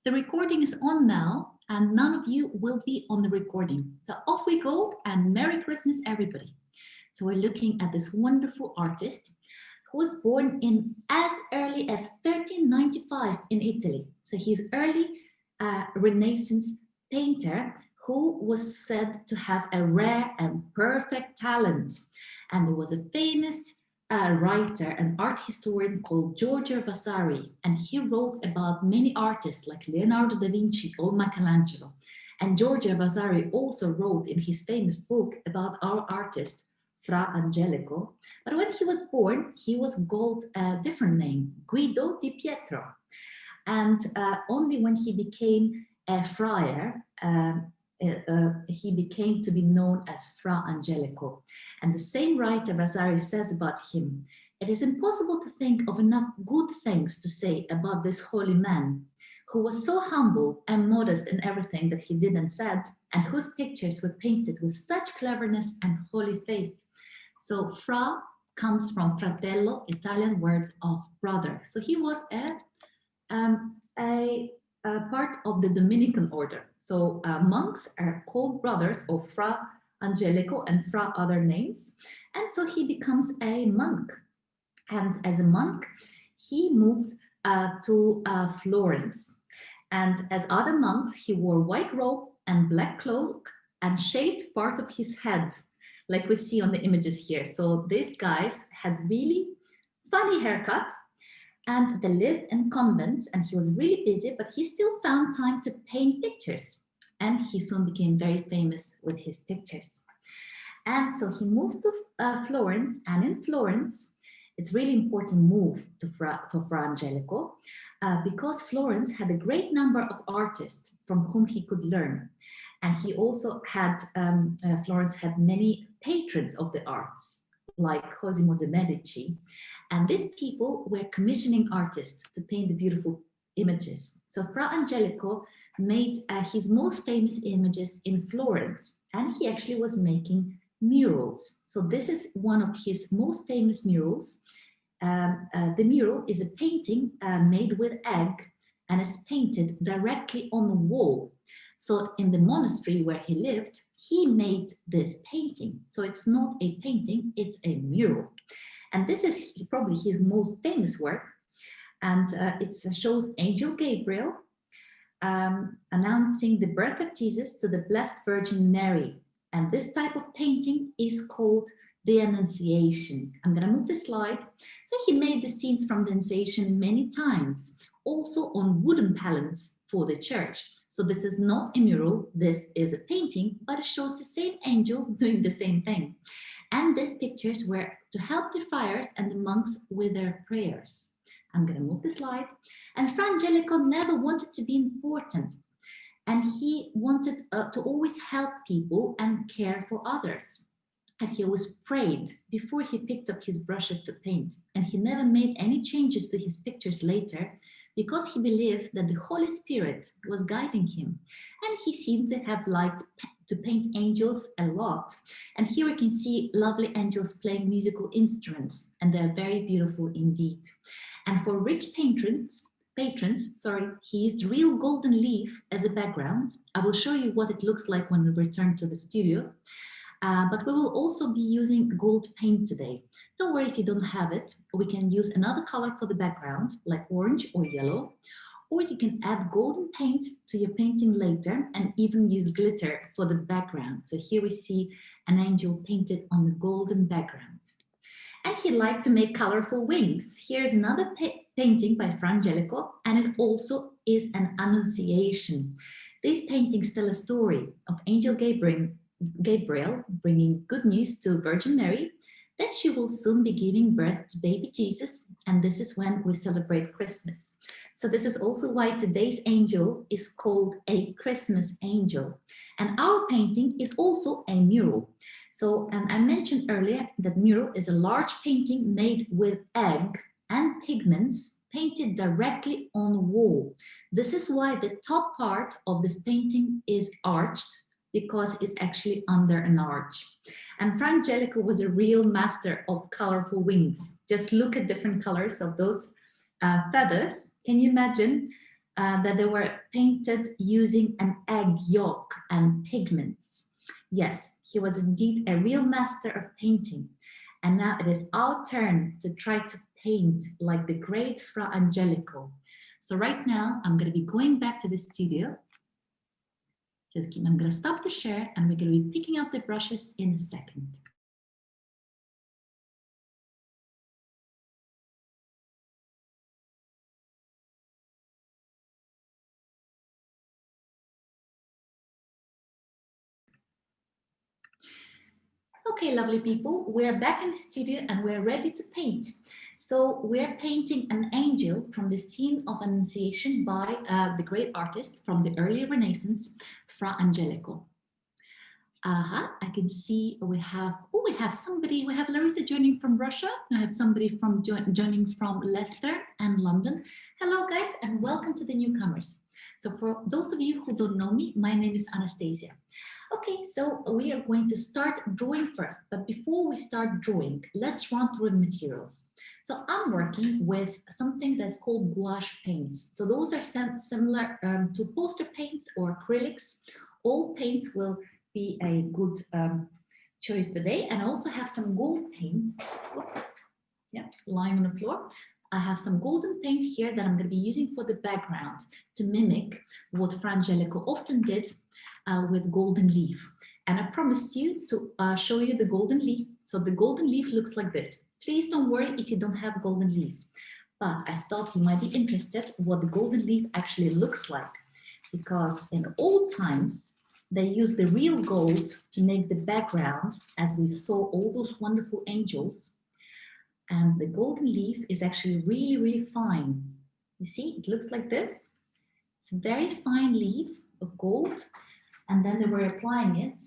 The recording is on now, and none of you will be on the recording. So off we go, and Merry Christmas, everybody. So we're looking at this wonderful artist who was born in as early as 1395 in Italy. So he's early Renaissance painter who was said to have a rare and perfect talent. And there was a famous writer and art historian called Giorgio Vasari, and he wrote about many artists like Leonardo da Vinci or Michelangelo. And Giorgio Vasari also wrote in his famous book about our artist, Fra Angelico. But when he was born, he was called a different name, Guido di Pietro. And only when he became a friar, he became to be known as Fra Angelico. And the same writer Vasari says about him, "It is impossible to think of enough good things to say about this holy man, who was so humble and modest in everything that he did and said, and whose pictures were painted with such cleverness and holy faith." So Fra comes from fratello, Italian word of brother. So he was a part of the Dominican order. So monks are called brothers of Fra Angelico and Fra other names. And so he becomes a monk. And as a monk, he moves to Florence. And as other monks, he wore white robe and black cloak and shaved part of his head, like we see on the images here. So these guys had really funny haircut, and they lived in convents, and he was really busy, but he still found time to paint pictures. And he soon became very famous with his pictures. And so he moves to Florence, and in Florence, it's really important move for Fra Angelico because Florence had a great number of artists from whom he could learn. And he also had, Florence had many patrons of the arts, like Cosimo de' Medici. And these people were commissioning artists to paint the beautiful images. So Fra Angelico made his most famous images in Florence, and he actually was making murals. So this is one of his most famous murals. The mural is a painting made with egg and is painted directly on the wall. So in the monastery where he lived, he made this painting. So it's not a painting, it's a mural. And this is probably his most famous work. And it shows Angel Gabriel announcing the birth of Jesus to the Blessed Virgin Mary. And this type of painting is called the Annunciation. I'm going to move the slide. So he made the scenes from the Annunciation many times, also on wooden pallets for the church. So this is not a mural, this is a painting, but it shows the same angel doing the same thing. And these pictures were to help the friars and the monks with their prayers. I'm going to move the slide. And Fra Angelico never wanted to be important. And he wanted to always help people and care for others. And he always prayed before he picked up his brushes to paint. And he never made any changes to his pictures later, because he believed that the Holy Spirit was guiding him. And he seemed to have liked to paint angels a lot. And here we can see lovely angels playing musical instruments, and they're very beautiful indeed. And for rich patrons, he used real golden leaf as a background. I will show you what it looks like when we return to the studio. But we will also be using gold paint today. Don't worry if you don't have it. We can use another color for the background, like orange or yellow, or you can add golden paint to your painting later and even use glitter for the background. So here we see an angel painted on the golden background. And he liked to make colorful wings. Here's another painting by Fra Angelico, and it also is an Annunciation. These paintings tell a story of Angel Gabriel bringing good news to Virgin Mary that she will soon be giving birth to baby Jesus, and this is when we celebrate Christmas. So this is also why today's angel is called a Christmas angel. And our painting is also a mural. So, and I mentioned earlier that mural is a large painting made with egg and pigments painted directly on the wall. This is why the top part of this painting is arched, because it's actually under an arch. And Fra Angelico was a real master of colorful wings. Just look at different colors of those feathers. Can you imagine that they were painted using an egg yolk and pigments. Yes, he was indeed a real master of painting. And now it is our turn to try to paint like the great Fra Angelico. So right now I'm going to be going back to the studio. I'm going to stop the share and we're going to be picking up the brushes in a second. Okay, lovely people, we're back in the studio and we're ready to paint. So we're painting an angel from the scene of Annunciation by the great artist from the early Renaissance, Fra Angelico. I can see we have somebody, we have Larissa joining from Russia. I have somebody from joining from Leicester and London. Hello guys and welcome to the newcomers. So for those of you who don't know me, my name is Anastasia. Okay, so we are going to start drawing first, but before we start drawing, let's run through the materials. So I'm working with something that's called gouache paints. So those are similar to poster paints or acrylics. All paints will be a good choice today. And I also have some gold paint. Whoops. Yeah, lying on the floor. I have some golden paint here that I'm going to be using for the background to mimic what Fra Angelico often did with golden leaf. And I promised you to show you the golden leaf. So the golden leaf looks like this. Please don't worry if you don't have golden leaf. But I thought you might be interested what the golden leaf actually looks like. Because in old times, they used the real gold to make the background, as we saw all those wonderful angels. And the golden leaf is actually really, really fine. You see, it looks like this. It's a very fine leaf of gold. And then they were applying it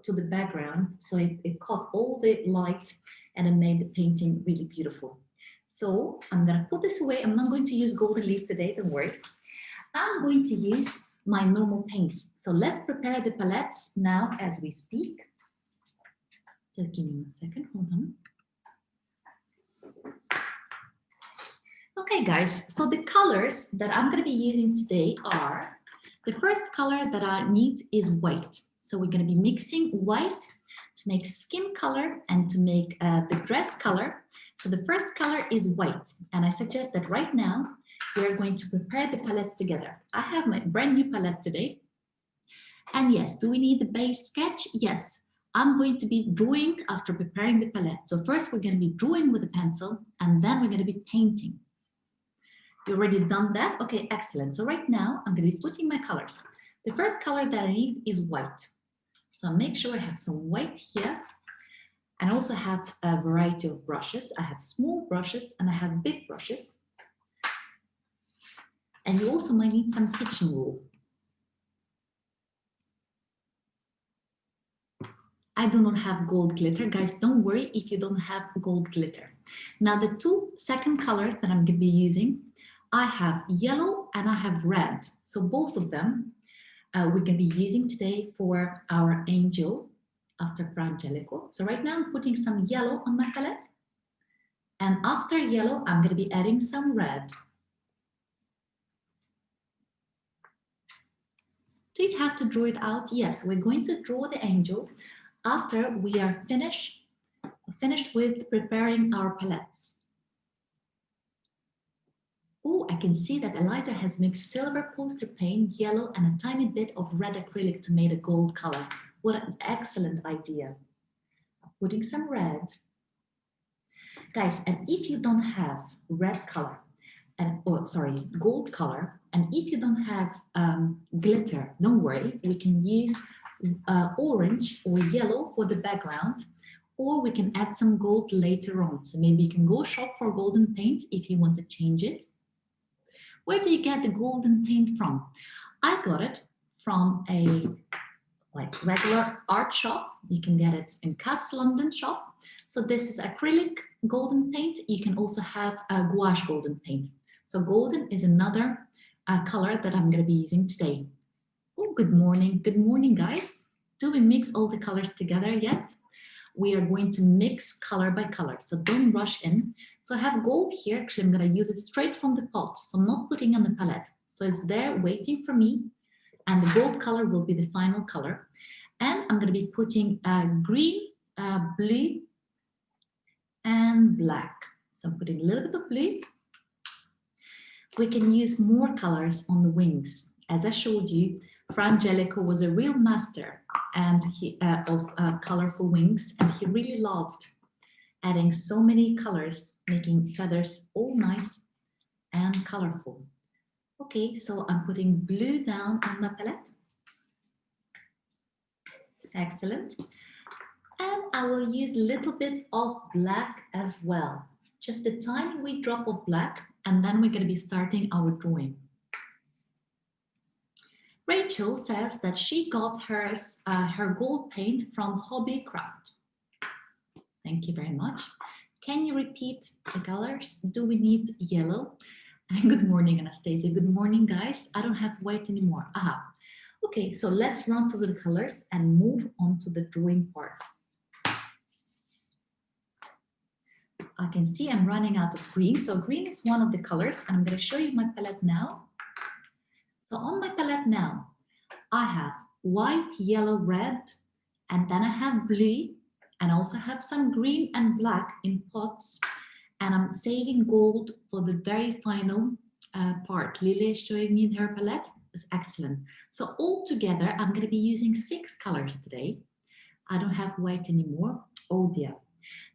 to the background. So it caught all the light and it made the painting really beautiful. So I'm going to put this away. I'm not going to use golden leaf today, don't worry. I'm going to use my normal paints. So let's prepare the palettes now as we speak. Just give me 1 second, hold on. Okay guys, so the colors that I'm going to be using today are, the first color that I need is white. So we're going to be mixing white to make skin color and to make the dress color. So the first color is white. And I suggest that right now we're going to prepare the palettes together. I have my brand new palette today. And yes, do we need the base sketch? Yes, I'm going to be drawing after preparing the palette. So first we're going to be drawing with a pencil and then we're going to be painting. You already done that? Okay, excellent. So right now I'm going to be putting my colors. The first color that I need is white. So make sure I have some white here. And I also have a variety of brushes. I have small brushes and I have big brushes. And you also might need some kitchen wool. I do not have gold glitter. Guys, don't worry if you don't have gold glitter. Now the two second colors that I'm going to be using, I have yellow and I have red. So both of them we're going to be using today for our angel after Fra Angelico. So right now I'm putting some yellow on my palette. And after yellow, I'm going to be adding some red. Do you have to draw it out? Yes, we're going to draw the angel after we are finished with preparing our palettes. Oh, I can see that Eliza has mixed silver poster paint, yellow, and a tiny bit of red acrylic to make a gold color. What an excellent idea. Putting some red. Guys, and if you don't have red color, gold color, and if you don't have glitter, don't worry, we can use orange or yellow for the background, or we can add some gold later on. So maybe you can go shop for golden paint if you want to change it. Where do you get the golden paint from? I got it from a regular art shop. You can get it in Cass London shop. So this is acrylic golden paint. You can also have a gouache golden paint. So golden is another color that I'm going to be using today. Oh, good morning. Good morning, guys. Do we mix all the colors together yet? We are going to mix color by color, so don't rush in. So I have gold here. Actually, I'm going to use it straight from the pot, so I'm not putting on the palette. So it's there waiting for me. And the gold color will be the final color. And I'm going to be putting green, blue, and black. So I'm putting a little bit of blue. We can use more colors on the wings. As I showed you, Frame Angelico was a real master and of colorful wings, and he really loved adding so many colors, making feathers all nice and colorful. Okay, so I'm putting blue down on my palette. Excellent. And I will use a little bit of black as well. Just a tiny wee drop of black, and then we're going to be starting our drawing. Rachel says that she got hers, her gold paint from Hobbycraft. Thank you very much. Can you repeat the colors? Do we need yellow? Good morning, Anastasia. Good morning, guys. I don't have white anymore. Aha. Okay, so let's run through the colors and move on to the drawing part. I can see I'm running out of green. So green is one of the colors, and I'm going to show you my palette now. So on my palette now, I have white, yellow, red, and then I have blue, and I also have some green and black in pots, and I'm saving gold for the very final part. Lily is showing me her palette. It's excellent. So all together, I'm going to be using 6 colors today. I don't have white anymore. Oh dear.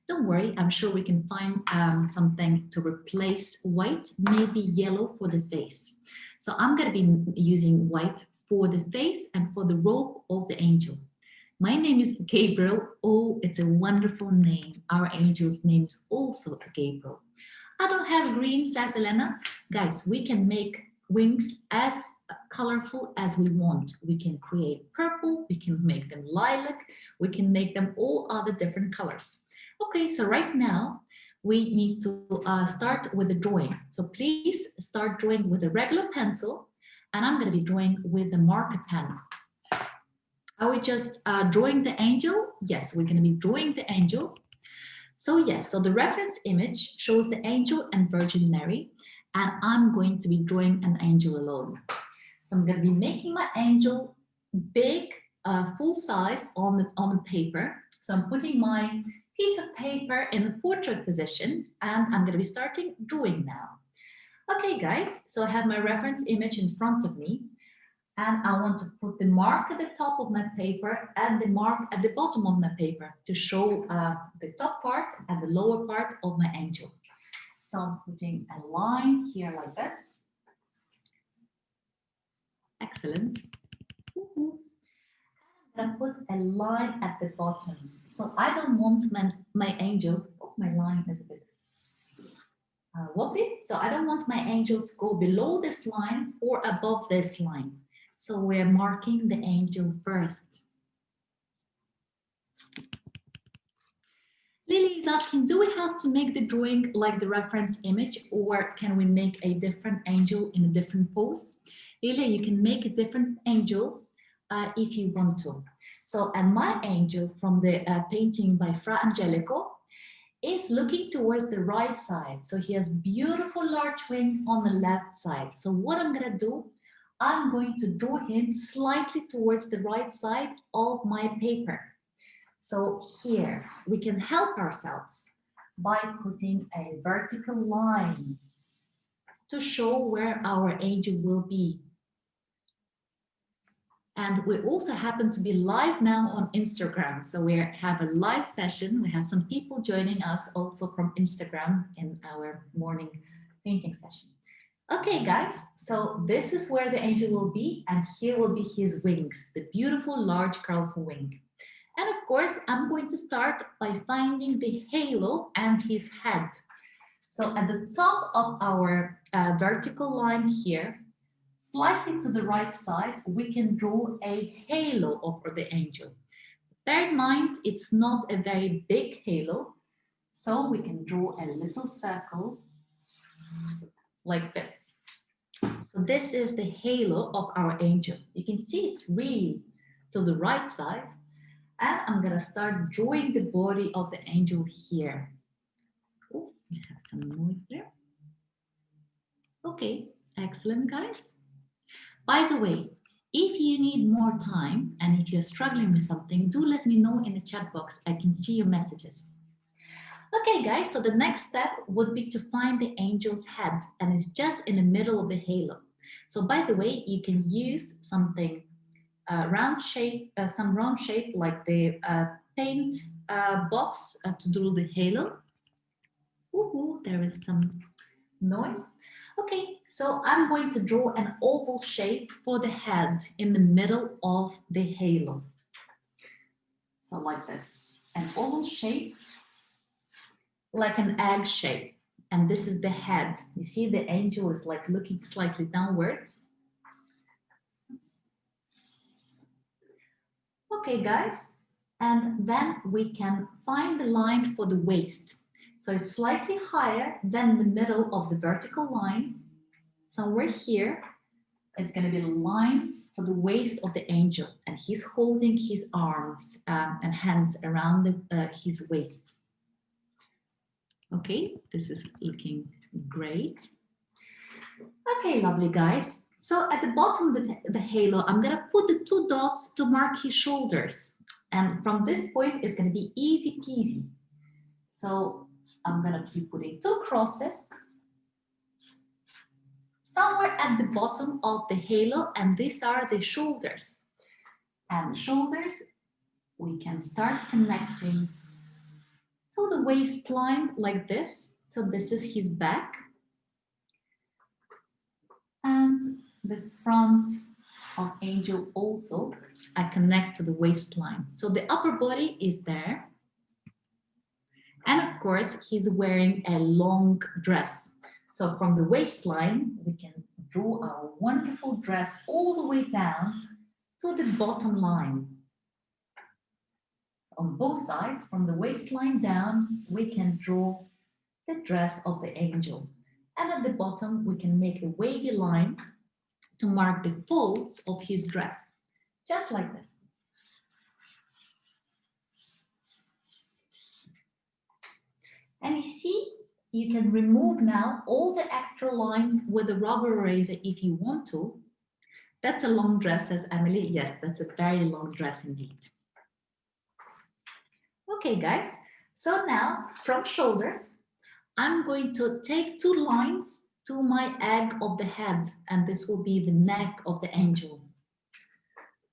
Don't worry, I'm sure we can find something to replace white, maybe yellow for the face. So I'm going to be using white for the face and for the robe of the angel. My name is Gabriel. Oh, it's a wonderful name. Our angel's name is also Gabriel. I don't have green, says Elena. Guys, we can make wings as colorful as we want. We can create purple, we can make them lilac, we can make them all other different colors. Okay, so right now we need to start with the drawing. So please start drawing with a regular pencil, and I'm going to be drawing with the marker pen. Are we just drawing the angel? Yes, we're going to be drawing the angel. So yes, so the reference image shows the angel and Virgin Mary, and I'm going to be drawing an angel alone. So I'm going to be making my angel big, full size on the paper. So I'm putting my piece of paper in the portrait position, and I'm going to be starting drawing now. Okay, guys, so I have my reference image in front of me, and I want to put the mark at the top of my paper and the mark at the bottom of my paper to show the top part and the lower part of my angel. So I'm putting a line here like this. Excellent. And I put a line at the bottom. So I don't want my angel, oh, my line is a bit wobbly. So I don't want my angel to go below this line or above this line. So we're marking the angel first. Lily is asking, do we have to make the drawing like the reference image, or can we make a different angel in a different pose? Lily, you can make a different angel if you want to. So, and my angel from the painting by Frame Angelico is looking towards the right side. So he has beautiful large wing on the left side. So what I'm going to do, I'm going to draw him slightly towards the right side of my paper. So here we can help ourselves by putting a vertical line to show where our angel will be. And we also happen to be live now on Instagram. So we have a live session. We have some people joining us also from Instagram in our morning painting session. Okay, guys, so this is where the angel will be, and here will be his wings, the beautiful, large, colorful wing. And of course, I'm going to start by finding the halo and his head. So at the top of our vertical line here, slightly to the right side, we can draw a halo over the angel. Bear in mind, it's not a very big halo, so we can draw a little circle like this. So this is the halo of our angel. You can see it's really to the right side. And I'm going to start drawing the body of the angel here. Oh, we have some noise there. Okay, excellent, guys. By the way, if you need more time and if you're struggling with something, do let me know in the chat box. I can see your messages. Okay, guys, so the next step would be to find the angel's head, and it's just in the middle of the halo. So by the way, you can use something round shape, some round shape like the paint box to do the halo. Ooh, there is some noise. Okay, so I'm going to draw an oval shape for the head in the middle of the halo. So like this, an oval shape, like an egg shape. And this is the head. You see the angel is like looking slightly downwards. Oops. Okay, guys. And then we can find the line for the waist. So it's slightly higher than the middle of the vertical line. Somewhere here, it's going to be the line for the waist of the angel. And he's holding his arms and hands around his waist. Okay, this is looking great. Okay, lovely guys. So at the bottom of the halo, I'm going to put the 2 dots to mark his shoulders. And from this point, it's going to be easy peasy. So I'm going to be putting 2 crosses somewhere at the bottom of the halo, and these are the shoulders. And the shoulders, we can start connecting to the waistline like this. So this is his back. And the front of angel also, I connect to the waistline. So the upper body is there. And of course, he's wearing a long dress. So from the waistline, we can draw our wonderful dress all the way down to the bottom line. On both sides, from the waistline down, we can draw the dress of the angel. And at the bottom, we can make a wavy line to mark the folds of his dress, just like this. And you see, you can remove now all the extra lines with a rubber eraser if you want to. That's a long dress, says Emily. Yes, that's a very long dress indeed. Okay, guys. So now from shoulders, I'm going to take 2 lines to my egg of the head, and this will be the neck of the angel.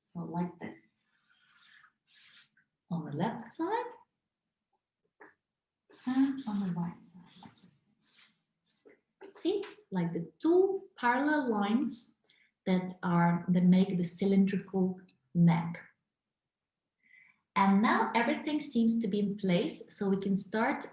So like this. On the left side and on the right side. See, like the 2 parallel lines that make the cylindrical neck. And now everything seems to be in place, so we can start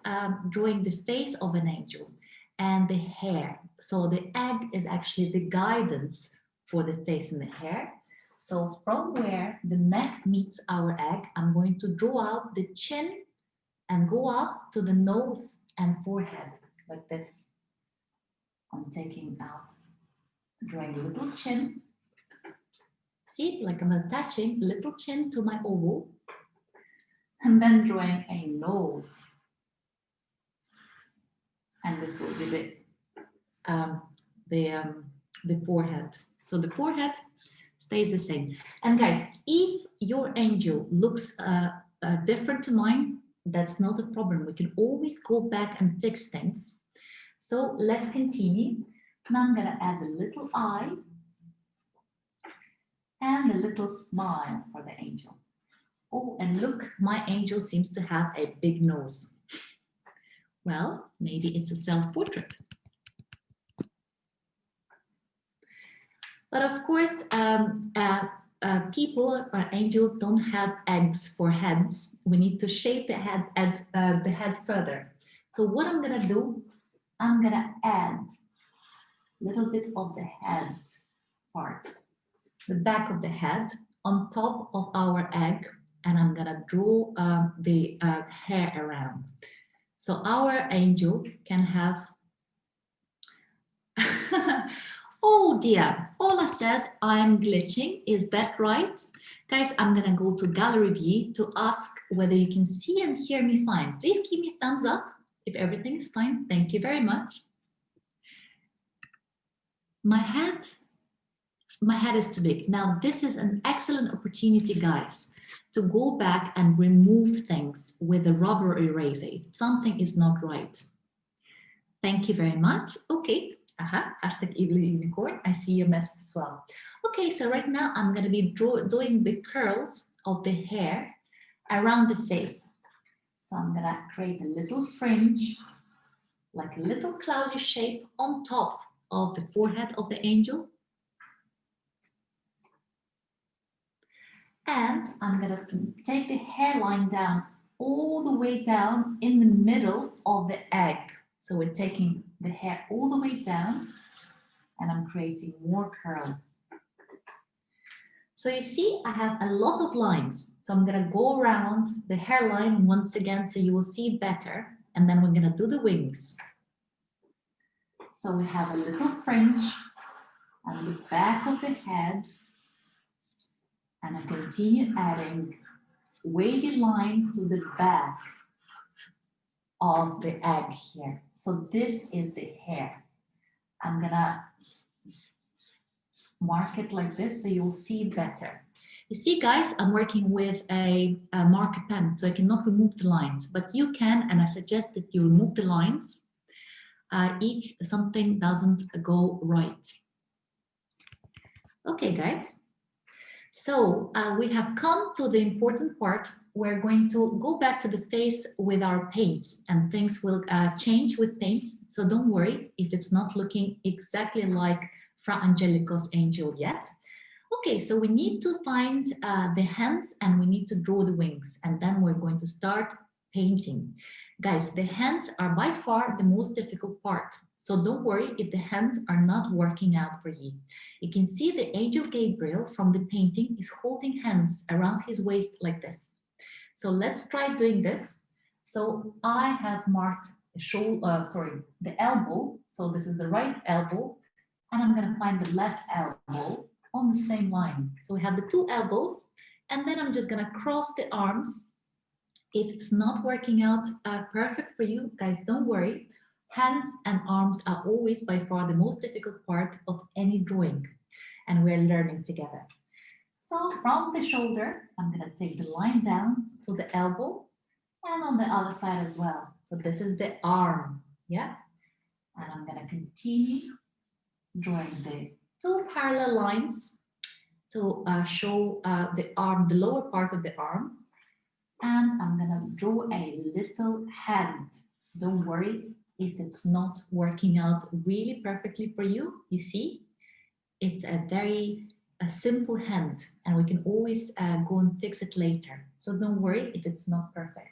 drawing the face of an angel and the hair. So the egg is actually the guidance for the face and the hair. So from where the neck meets our egg, I'm going to draw out the chin and go up to the nose and forehead, like this. I'm taking out, drawing a little chin. See, like I'm attaching a little chin to my oval. And then drawing a nose. And this will be the forehead. So the forehead stays the same. And guys, if your angel looks different to mine, that's not a problem. We can always go back and fix things. So let's continue. Now I'm gonna add a little eye and a little smile for the angel. Oh, and look, my angel seems to have a big nose. Well, maybe it's a self-portrait. But of course, people or angels don't have eggs for heads. We need to shape the head further. So what I'm gonna do, I'm gonna add a little bit of the head part, the back of the head on top of our egg. And I'm gonna draw the hair around. So our angel can have, oh dear, Ola says I'm glitching, is that right? Guys, I'm gonna go to gallery view to ask whether you can see and hear me fine. Please give me a thumbs up if everything is fine, thank you very much. My head my head is too big. Now, this is an excellent opportunity, guys, to go back and remove things with a rubber eraser if something is not right. Thank you very much. Okay. Hashtag evil unicorn. I see your message as well. Okay, so right now I'm going to be doing the curls of the hair around the face. So I'm going to create a little fringe, like a little cloudy shape on top of the forehead of the angel. And I'm going to take the hairline down all the way down in the middle of the egg. So we're taking the hair all the way down and I'm creating more curls. So you see, I have a lot of lines. So I'm going to go around the hairline once again so you will see it better. And then we're going to do the wings. So we have a little fringe on the back of the head. And I continue adding wavy line to the back of the egg here. So this is the hair. I'm gonna mark it like this so you'll see it better. You see, guys, I'm working with a marker pen, so I cannot remove the lines, but you can, and I suggest that you remove the lines if something doesn't go right. Okay, guys. So we have come to the important part. We're going to go back to the face with our paints and things will change with paints. So don't worry if it's not looking exactly like Frame Angelico's angel yet. Okay, so we need to find the hands and we need to draw the wings and then we're going to start painting. Guys, the hands are by far the most difficult part. So don't worry if the hands are not working out for you. You can see the Angel Gabriel from the painting is holding hands around his waist like this. So let's try doing this. So I have marked the shoulder, the elbow. So this is the right elbow, and I'm going to find the left elbow on the same line. So we have the two elbows, and then I'm just going to cross the arms. If it's not working out perfect for you, guys, don't worry. Hands and arms are always by far the most difficult part of any drawing, and we're learning together. So from the shoulder, I'm going to take the line down to the elbow and on the other side as well. So this is the arm, yeah? And I'm going to continue drawing the two parallel lines to show the arm, the lower part of the arm. And I'm going to draw a little hand. Don't worry if it's not working out really perfectly for you. You see, it's a very simple hand and we can always go and fix it later. So don't worry if it's not perfect.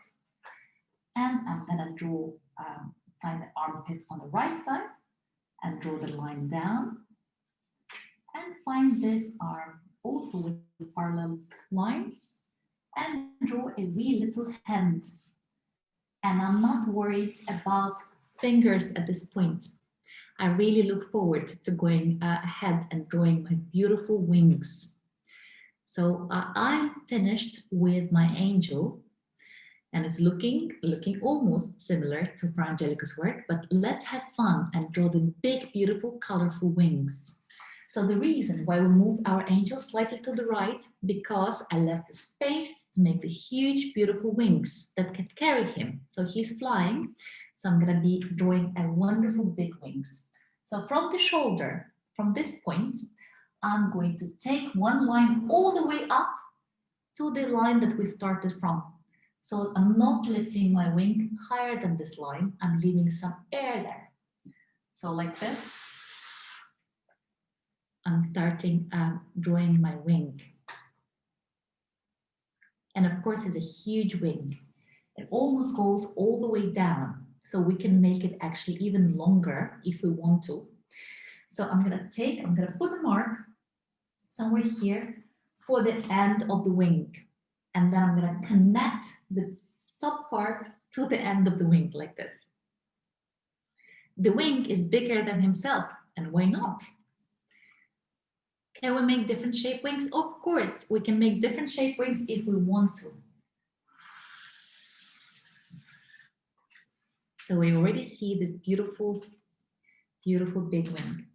And I'm going to draw, find the armpit on the right side and draw the line down. And find this arm also with parallel lines and draw a wee little hand. And I'm not worried about fingers at this point. I really look forward to going ahead and drawing my beautiful wings. So I'm finished with my angel and it's looking almost similar to Frame Angelico's work, but let's have fun and draw the big, beautiful, colorful wings. So the reason why we moved our angel slightly to the right, because I left the space to make the huge, beautiful wings that can carry him. So he's flying. So I'm going to be drawing a wonderful big wings. So from the shoulder, from this point, I'm going to take one line all the way up to the line that we started from. So I'm not lifting my wing higher than this line. I'm leaving some air there. So like this, I'm starting drawing my wing. And of course, it's a huge wing. It almost goes all the way down. So we can make it actually even longer if we want to. So I'm gonna put a mark somewhere here for the end of the wing. And then I'm gonna connect the top part to the end of the wing like this. The wing is bigger than himself, and why not? Can we make different shape wings? Of course, we can make different shape wings if we want to. So we already see this beautiful, beautiful big wing.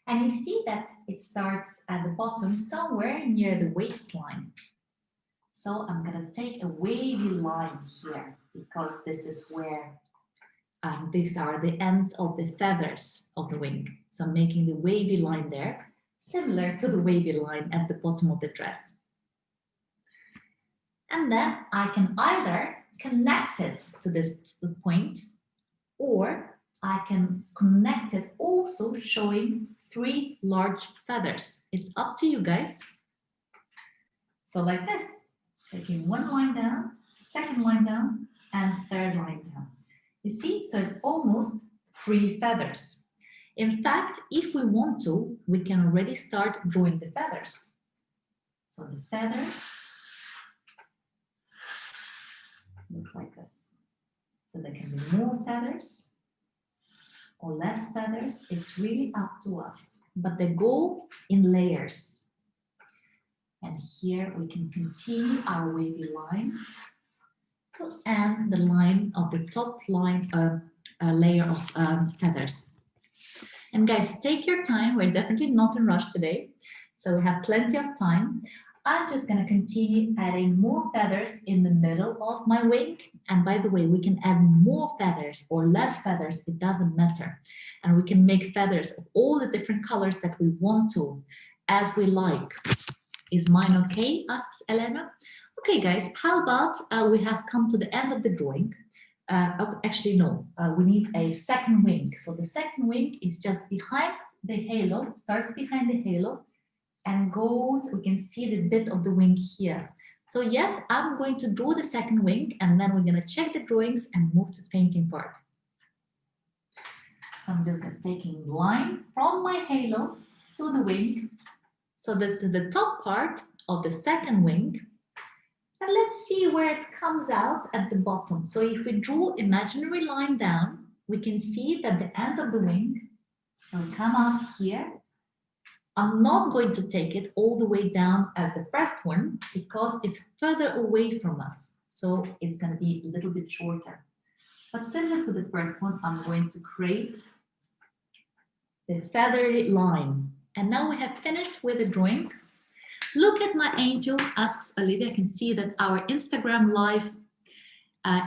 And you see that it starts at the bottom somewhere near the waistline. So I'm going to take a wavy line here because this is where these are the ends of the feathers of the wing. So I'm making the wavy line there, similar to the wavy line at the bottom of the dress. And then I can either connect it to this point, or I can connect it also showing 3 large feathers. It's up to you guys. So like this, taking 1 line down, 2nd line down, and 3rd line down. You see, so it's almost 3 feathers. In fact, if we want to, we can already start drawing the feathers. So the feathers look like this. So there can be more feathers or less feathers. It's really up to us, but they go in layers. And here we can continue our wavy line to end the line of the top line layer of feathers. And guys, take your time. We're definitely not in a rush today, so we have plenty of time. I'm just going to continue adding more feathers in the middle of my wing. And by the way, we can add more feathers or less feathers. It doesn't matter. And we can make feathers of all the different colors that we want to, as we like. Is mine okay? Asks Elena. Okay, guys, how about we have come to the end of the drawing. Actually, no, we need a 2nd wing. So the 2nd wing is just behind the halo, starts behind the halo and goes, we can see the bit of the wing here. So yes, I'm going to draw the 2nd wing and then we're going to check the drawings and move to the painting part. So I'm just taking line from my halo to the wing. So this is the top part of the 2nd wing. And let's see where it comes out at the bottom. So if we draw imaginary line down, we can see that the end of the wing will come out here. I'm not going to take it all the way down as the first one because it's further away from us. So it's going to be a little bit shorter. But similar to the first one, I'm going to create the feathery line. And now we have finished with the drawing. Look at my angel, asks Olivia. I can see that our Instagram live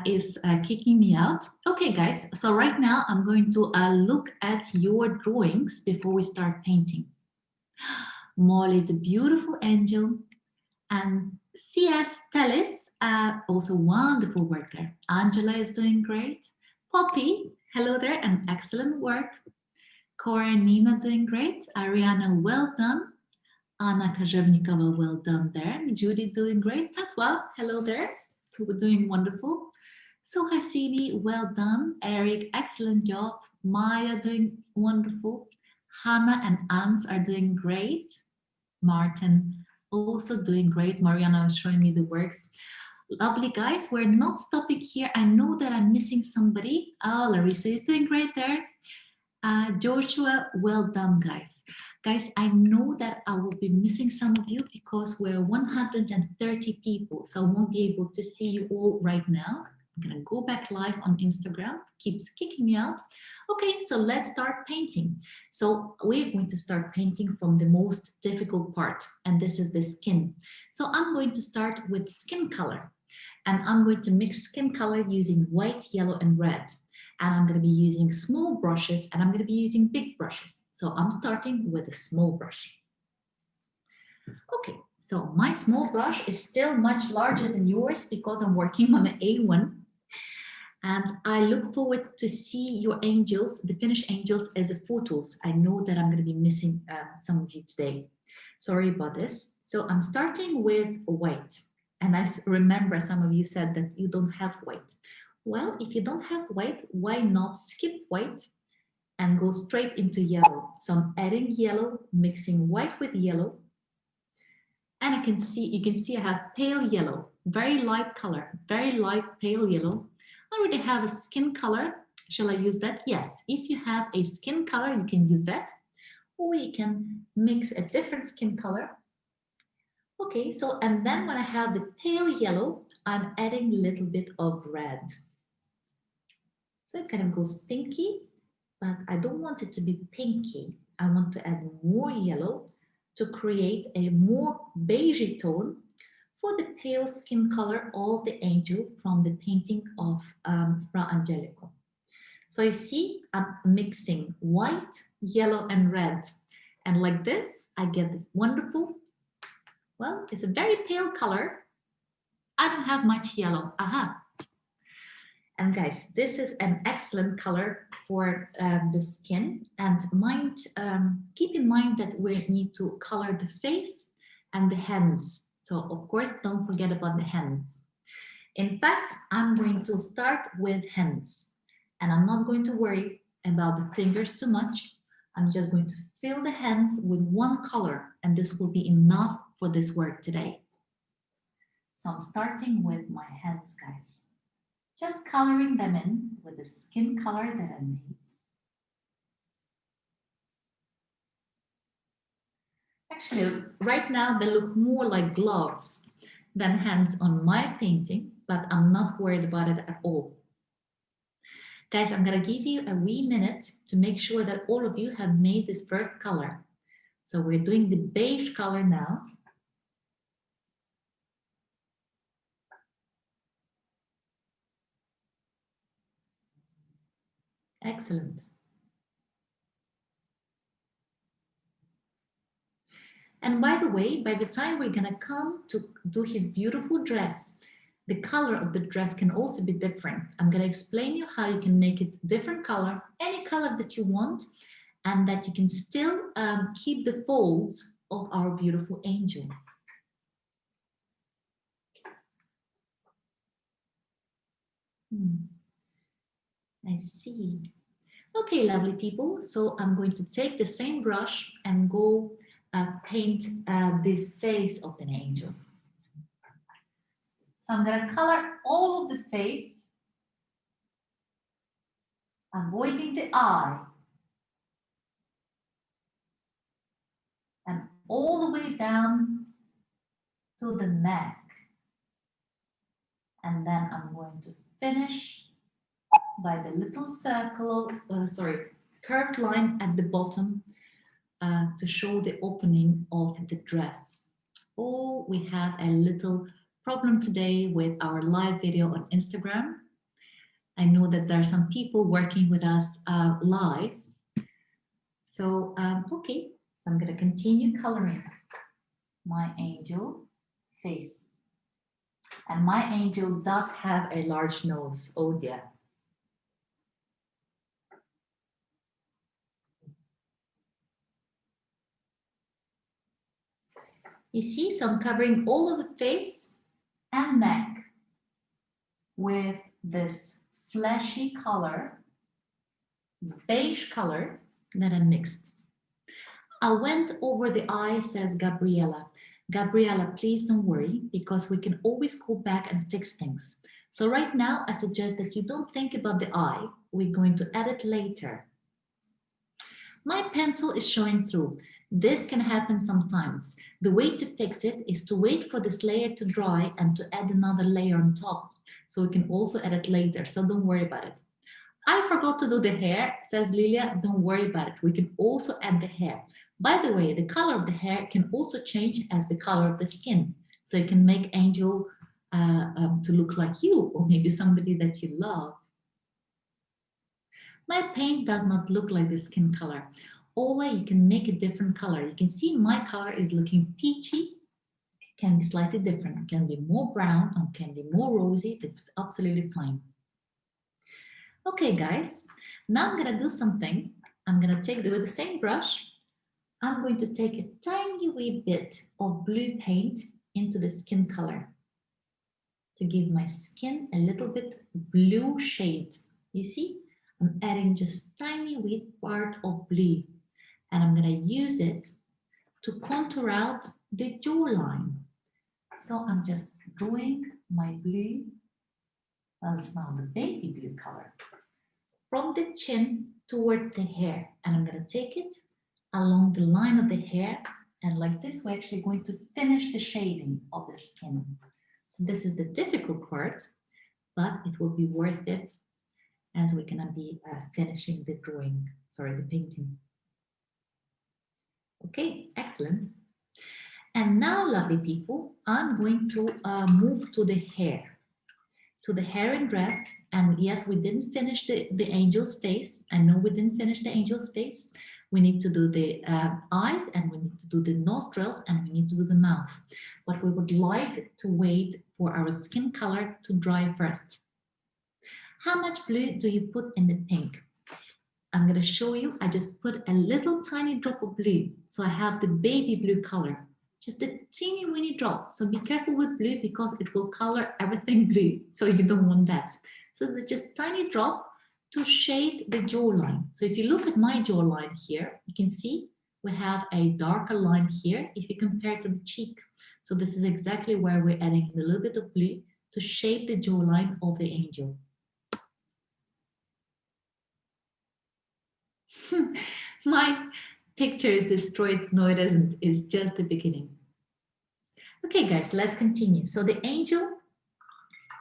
is kicking me out. Okay, guys, so right now I'm going to look at your drawings before we start painting. Molly is a beautiful angel. And CS Tellis, also wonderful work there. Angela is doing great. Poppy, hello there, and excellent work. Cora and Nina doing great. Ariana, well done. Anna Kazhevnikova, well done there. Judy doing great. Tatwa, hello there. We're doing wonderful. Suhasini, well done. Eric, excellent job. Maya doing wonderful. Hannah and Ans are doing great. Martin also doing great. Mariana was showing me the works. Lovely, guys. We're not stopping here. I know that I'm missing somebody. Oh, Larissa is doing great there. Joshua, well done, guys. Guys, I know that I will be missing some of you because we're 130 people, so I won't be able to see you all right now. I'm gonna go back live on Instagram. Keeps kicking me out. Okay, so let's start painting. So we're going to start painting from the most difficult part, and this is the skin. So I'm going to start with skin color, and I'm going to mix skin color using white, yellow, and red. And I'm going to be using small brushes and I'm going to be using big brushes. So I'm starting with a small brush. Okay, so my small brush is still much larger than yours because I'm working on the A1. And I look forward to see your angels, the finished angels, as a photos. I know that I'm going to be missing some of you today. Sorry about this. So I'm starting with white. And I remember some of you said that you don't have white. Well, if you don't have white, why not skip white and go straight into yellow? So I'm adding yellow, mixing white with yellow. And you can see I have pale yellow, very light color, very light pale yellow. I already have a skin color. Shall I use that? Yes. If you have a skin color, you can use that. Or you can mix a different skin color. Okay, so, and then when I have the pale yellow, I'm adding a little bit of red. So it kind of goes pinky, but I don't want it to be pinky. I want to add more yellow to create a more beigey tone for the pale skin color of the angel from the painting of Frame Angelico. So you see, I'm mixing white, yellow, and red. And like this, I get this wonderful, well, it's a very pale color. I don't have much yellow. Aha. And guys, this is an excellent color for the skin. And keep in mind that we need to color the face and the hands. So of course, don't forget about the hands. In fact, I'm going to start with hands. And I'm not going to worry about the fingers too much. I'm just going to fill the hands with one color, and this will be enough for this work today. So I'm starting with my hands, guys. Just coloring them in with the skin color that I made. Actually, right now they look more like gloves than hands on my painting, but I'm not worried about it at all. Guys, I'm gonna give you a wee minute to make sure that all of you have made this first color. So we're doing the beige color now. Excellent. And by the way, by the time we're gonna come to do his beautiful dress, the color of the dress can also be different. I'm gonna explain you how you can make it different color, any color that you want, and that you can still keep the folds of our beautiful angel. I see. Okay, lovely people. So I'm going to take the same brush and go paint the face of an angel. So I'm going to color all of the face, avoiding the eye, and all the way down to the neck. And then I'm going to finish by the little circle, curved line at the bottom to show the opening of the dress. Oh, we have a little problem today with our live video on Instagram. I know that there are some people working with us live. So, okay, so I'm going to continue coloring my angel face. And my angel does have a large nose. Oh dear. You see, so I'm covering all of the face and neck with this fleshy color, beige color that I mixed. I went over the eye, says Gabriella. Gabriella, please don't worry, because we can always go back and fix things. So right now, I suggest that you don't think about the eye. We're going to edit later. My pencil is showing through. This can happen sometimes. The way to fix it is to wait for this layer to dry and to add another layer on top. So we can also edit later, so don't worry about it. I forgot to do the hair, says Lilia. Don't worry about it. We can also add the hair. By the way, the color of the hair can also change as the color of the skin. So you can make Angel to look like you, or maybe somebody that you love. My paint does not look like the skin color. Always you can make a different color. You can see my color is looking peachy. It can be slightly different. It can be more brown or it can be more rosy. That's absolutely fine. Okay, guys, now I'm gonna do something. I'm gonna take with the same brush. I'm going to take a tiny wee bit of blue paint into the skin color to give my skin a little bit blue shade. You see, I'm adding just tiny wee part of blue, and I'm gonna use it to contour out the jawline. So I'm just drawing my blue, well, it's now the baby blue color, from the chin towards the hair, and I'm gonna take it along the line of the hair, and like this we're actually going to finish the shading of the skin. So this is the difficult part, but it will be worth it as we're gonna be finishing the drawing, the painting. Okay, excellent. And now, lovely people, I'm going to move to the hair. To the hair and dress. And yes, we didn't finish the angel's face. I know we didn't finish the angel's face. We need to do the eyes, and we need to do the nostrils, and we need to do the mouth. But we would like to wait for our skin color to dry first. How much blue do you put in the pink? I'm going to show you. I just put a little tiny drop of blue. So I have the baby blue color. Just a teeny weeny drop. So be careful with blue because it will color everything blue. So you don't want that. So there's just a tiny drop to shade the jawline. So if you look at my jawline here, you can see we have a darker line here if you compare to the cheek. So this is exactly where we're adding a little bit of blue to shape the jawline of the angel. My picture is destroyed. No, it isn't. It's just the beginning. Okay, guys, let's continue. So the angel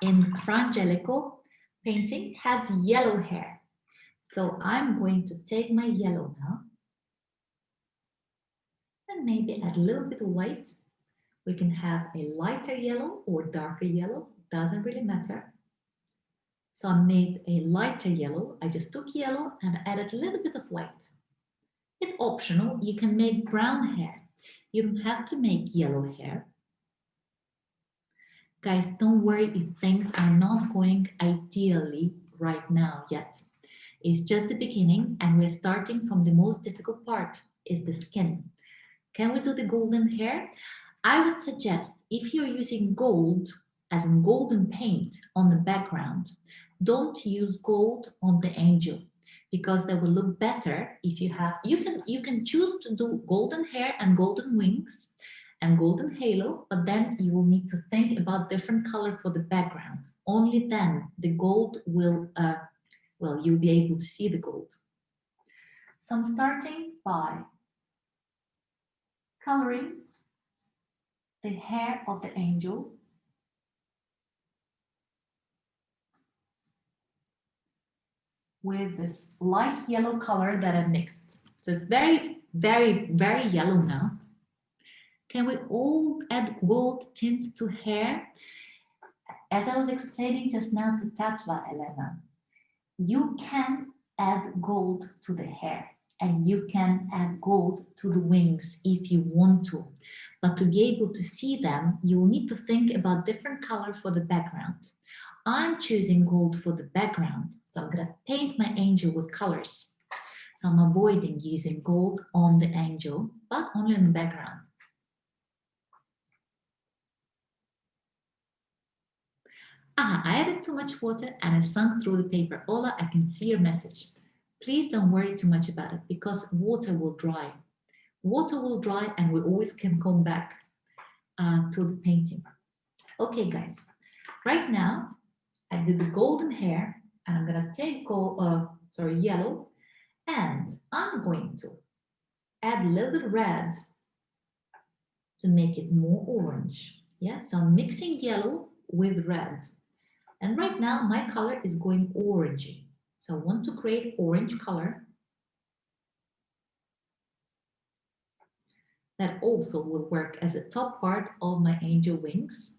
in Frame Angelico painting has yellow hair. So I'm going to take my yellow now and maybe add a little bit of white. We can have a lighter yellow or darker yellow. Doesn't really matter. So I made a lighter yellow. I just took yellow and added a little bit of white. It's optional. You can make brown hair. You don't have to make yellow hair. Guys, don't worry if things are not going ideally right now yet. It's just the beginning and we're starting from the most difficult part, is the skin. Can we do the golden hair? I would suggest if you're using gold, as in golden paint on the background, don't use gold on the angel, because they will look better if you have, you can choose to do golden hair and golden wings and golden halo, but then you will need to think about different color for the background. Only then the gold will, well, you'll be able to see the gold. So I'm starting by coloring the hair of the angel. With this light yellow color that I mixed. So it's very, very, very yellow now. Can we all add gold tint to hair? As I was explaining just now to Tatva, Elena, you can add gold to the hair and you can add gold to the wings if you want to. But to be able to see them, you will need to think about different color for the background. I'm choosing gold for the background, so I'm going to paint my angel with colors. So I'm avoiding using gold on the angel, but only in the background. I added too much water and it sunk through the paper. Ola, I can see your message. Please don't worry too much about it because water will dry. Water will dry and we always can come back to the painting. Okay, guys, right now I did the golden hair and I'm gonna take yellow, and I'm going to add a little bit red to make it more orange. Yeah, so I'm mixing yellow with red. And right now my color is going orangey. So I want to create orange color that also will work as a top part of my angel wings.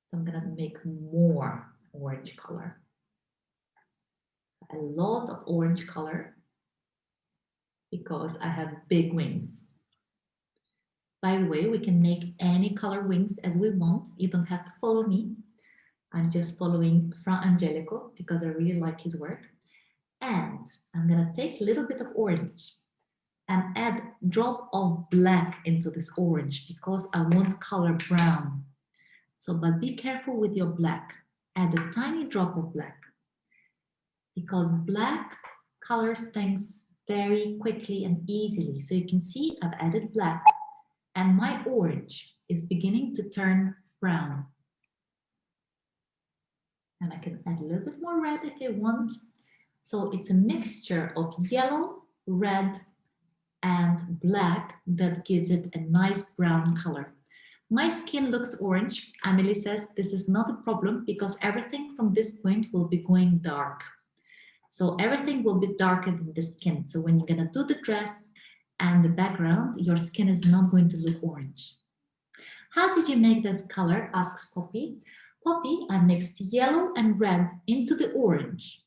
So I'm gonna make more orange color. A lot of orange color because I have big wings. By the way, we can make any color wings as we want. You don't have to follow me. I'm just following Frame Angelico because I really like his work. And I'm gonna take a little bit of orange and add a drop of black into this orange because I want color brown. So, but be careful with your black. Add a tiny drop of black because black colors things very quickly and easily. So you can see I've added black and my orange is beginning to turn brown. And I can add a little bit more red if I want. So it's a mixture of yellow, red, and black that gives it a nice brown color. My skin looks orange. Amelie says this is not a problem because everything from this point will be going dark. So everything will be darker than the skin. So when you're gonna do the dress, and the background, your skin is not going to look orange. How did you make this color? Asks Poppy. Poppy, I mixed yellow and red into the orange.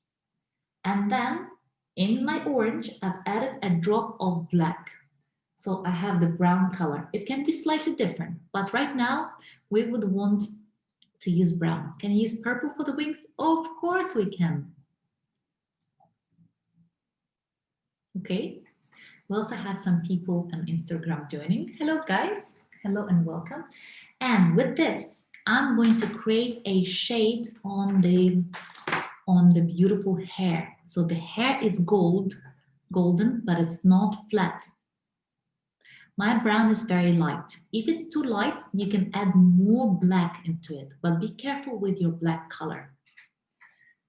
And then in my orange, I've added a drop of black. So I have the brown color. It can be slightly different, but right now we would want to use brown. Can you use purple for the wings? Of course we can. Okay. We also have some people on Instagram joining. Hello guys. Hello and welcome. And with this, I'm going to create a shade on the beautiful hair. So the hair is golden, but it's not flat. My brown is very light. If it's too light, you can add more black into it, but be careful with your black color.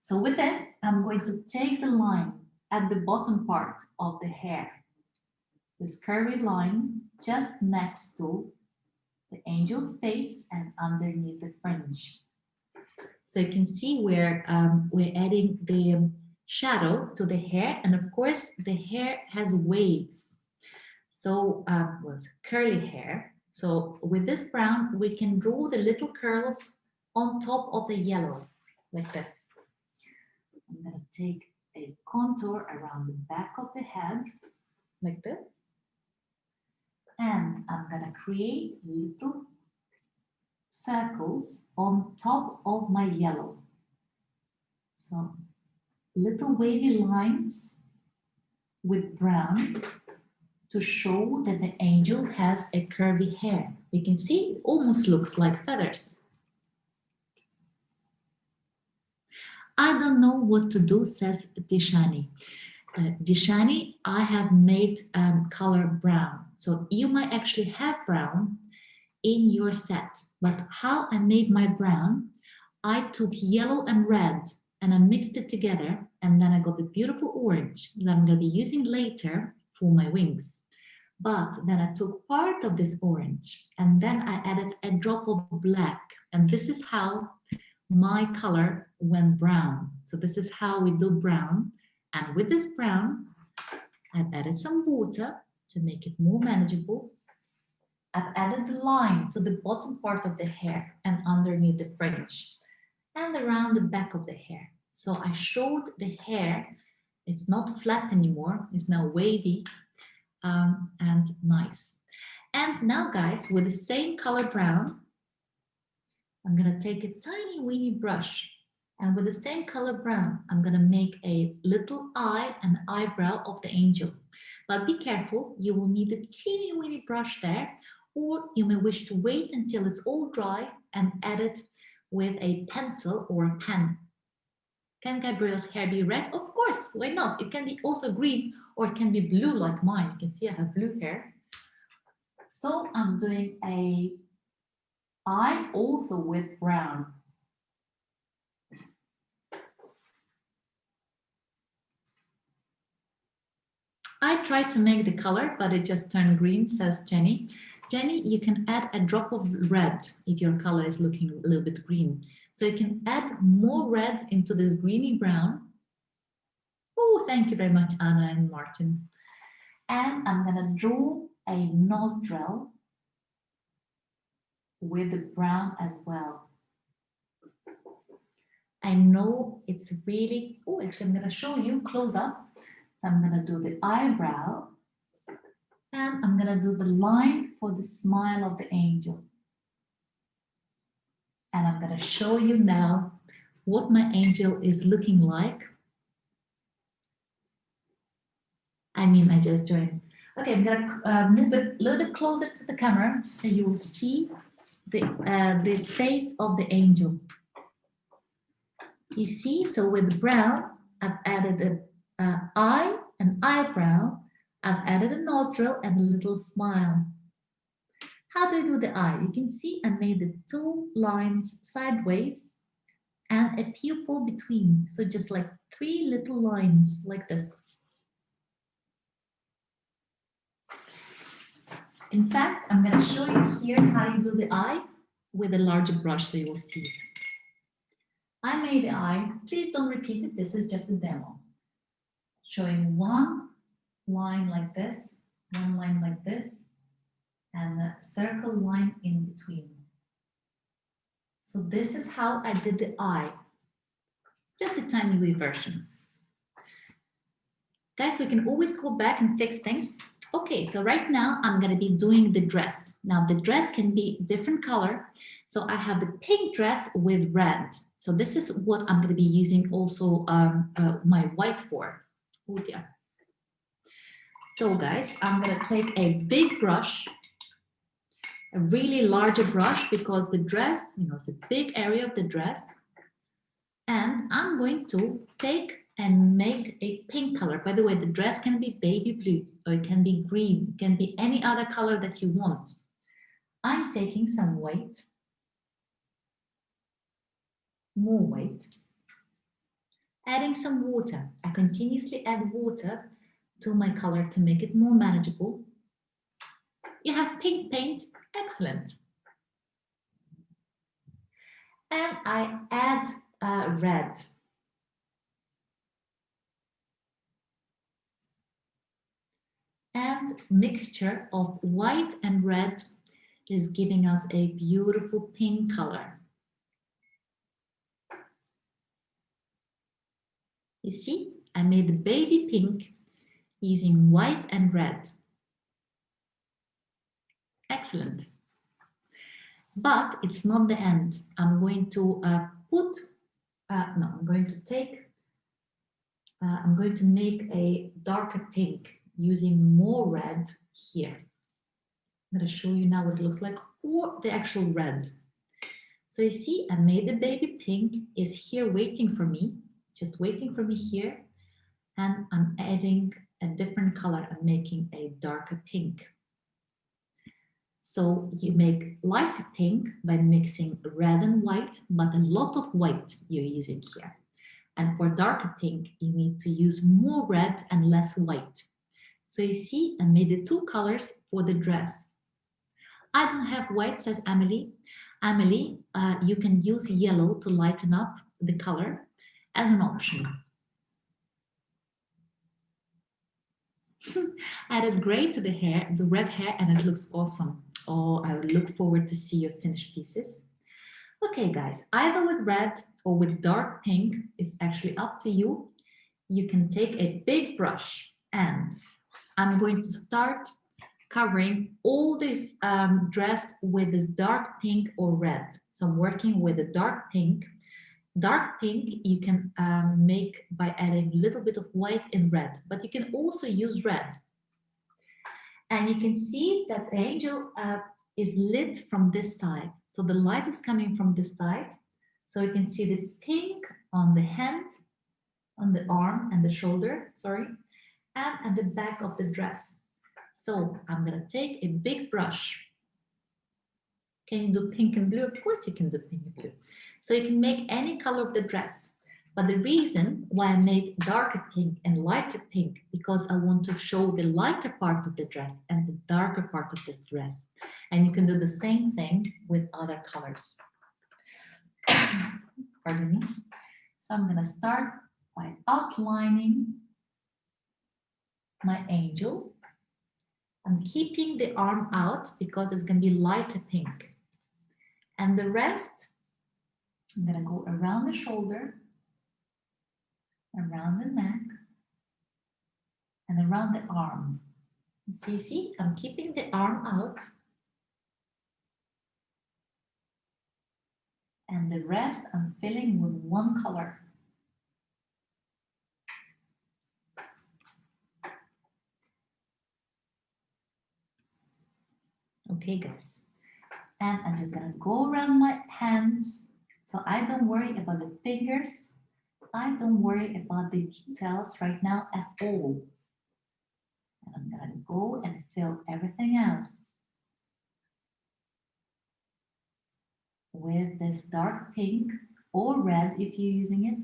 So with this, I'm going to take the line at the bottom part of the hair, this curvy line just next to the angel's face and underneath the fringe. So you can see where we're adding the shadow to the hair, and of course the hair has waves. So it's curly hair. So with this brown, we can draw the little curls on top of the yellow, like this. I'm gonna take a contour around the back of the head, like this. And I'm gonna create little circles on top of my yellow. So little wavy lines with brown to show that the angel has a curvy hair. You can see it almost looks like feathers. I don't know what to do, says Dishani. Dishani, I have made color brown. So you might actually have brown in your set, but how I made my brown, I took yellow and red and I mixed it together, and then I got the beautiful orange that I'm going to be using later for my wings. But then I took part of this orange and then I added a drop of black, and this is how my color went brown. So this is how we do brown, and with this brown I've added some water to make it more manageable. I've added the line to the bottom part of the hair and underneath the fringe and around the back of the hair. So I showed the hair, it's not flat anymore, it's now wavy and nice. And now guys, with the same color brown, I'm gonna take a tiny weeny brush, and with the same color brown, I'm gonna make a little eye and eyebrow of the angel. But be careful, you will need a teeny weeny brush there, or you may wish to wait until it's all dry and add it with a pencil or a pen. Can Gabriel's hair be red? Of course, why not? It can be also green, or it can be blue like mine. You can see I have blue hair. So I'm doing a eye also with brown. I tried to make the color, but it just turned green, says Jenny. Jenny, you can add a drop of red if your color is looking a little bit green. So you can add more red into this greeny brown. Oh, thank you very much, Anna and Martin. And I'm gonna draw a nostril with the brown as well. I know it's really, oh, actually I'm gonna show you close up. So I'm gonna do the eyebrow, and I'm gonna do the line for the smile of the angel. And I'm gonna show you now what my angel is looking like. I just joined. Okay, I'm gonna move it a little bit closer to the camera so you will see the face of the angel. You see, so with brown, I've added an eye, an eyebrow, I've added a nostril and a little smile. How do I do the eye? You can see I made the two lines sideways and a pupil between. So just like 3 little lines like this. In fact, I'm going to show you here how you do the eye with a larger brush so you will see it. I made the eye. Please don't repeat it. This is just a demo. Showing one line like this one line like this, and a circle line in between. So this is how I did the eye, just a tiny wee version. Guys, we can always go back and fix things. Okay, so right now I'm gonna be doing the dress. Now the dress can be different color. So I have the pink dress with red. So this is what I'm gonna be using also my white for. Oh dear. So guys, I'm gonna take a big brush, a really larger brush because the dress, you know, it's a big area of the dress. And I'm going to take and make a pink color. By the way, the dress can be baby blue, or it can be green, it can be any other color that you want. I'm taking some white, more white, adding some water. I continuously add water to my color to make it more manageable. You have pink paint, excellent. And I add red. And mixture of white and red is giving us a beautiful pink color. You see, I made the baby pink using white and red. Excellent. But it's not the end. I'm going to I'm going to make a darker pink using more red here. I'm going to show you now what it looks like, or the actual red. So you see, I made the baby pink, is here waiting for me, just waiting for me here. And I'm adding a different color. I'm making a darker pink. So you make lighter pink by mixing red and white, but a lot of white you're using here. And for darker pink, you need to use more red and less white. So you see, I made the two colors for the dress. I don't have white, says Amelie. Amelie, you can use yellow to lighten up the color as an option. Added gray to the hair, the red hair, and it looks awesome. Oh, I would look forward to see your finished pieces. Okay, guys, either with red or with dark pink, it's actually up to you. You can take a big brush, and I'm going to start covering all the dress with this dark pink or red. So I'm working with a dark pink. Dark pink you can make by adding a little bit of white and red, but you can also use red. And you can see that the angel is lit from this side. So the light is coming from this side. So you can see the pink on the hand, on the arm and the shoulder, sorry, and at the back of the dress. So I'm gonna take a big brush. Can you do pink and blue? Of course you can do pink and blue. So you can make any color of the dress. But the reason why I made darker pink and lighter pink, because I want to show the lighter part of the dress and the darker part of the dress. And you can do the same thing with other colors. Pardon me. So I'm going to start by outlining my angel. I'm keeping the arm out because it's going to be lighter pink. And the rest, I'm going to go around the shoulder, around the neck, and around the arm. So you see, I'm keeping the arm out. And the rest I'm filling with one color. Okay, guys. And I'm just gonna go around my hands. So I don't worry about the fingers. I don't worry about the details right now at all. And I'm gonna go and fill everything else with this dark pink or red if you're using it,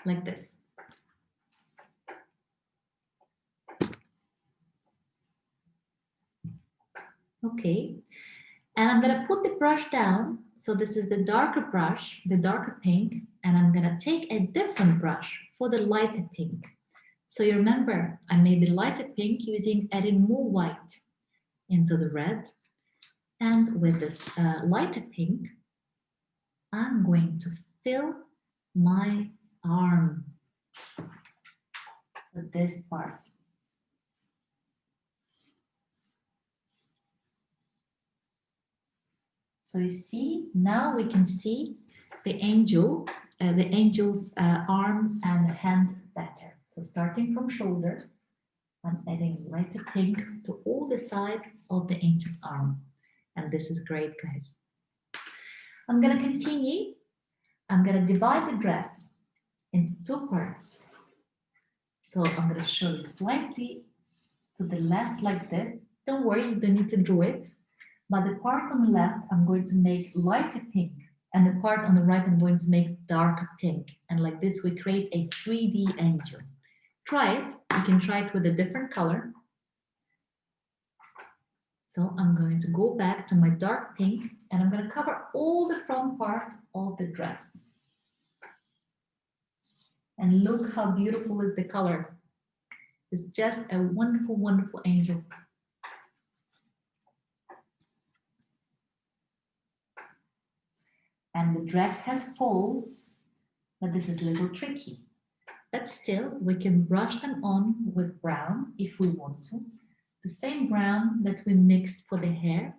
like this. Okay, and I'm gonna put the brush down. So this is the darker brush, the darker pink, and I'm gonna take a different brush for the lighter pink. So you remember, I made the lighter pink using adding more white into the red. And with this lighter pink, I'm going to fill my arm. So this part. So you see, now we can see the angel's arm and hand better. So starting from shoulder, I'm adding lighter pink to all the side of the angel's arm. And this is great, guys. I'm going to continue. I'm going to divide the dress into two parts. So I'm going to show you slightly to the left like this. Don't worry, you don't need to draw it. But the part on the left, I'm going to make lighter pink. And the part on the right, I'm going to make darker pink. And like this, we create a 3D angel. Try it. You can try it with a different color. So I'm going to go back to my dark pink and I'm going to cover all the front part of the dress. And look how beautiful is the color. It's just a wonderful, wonderful angel. And the dress has folds, but this is a little tricky. But still, we can brush them on with brown if we want to. The same brown that we mixed for the hair,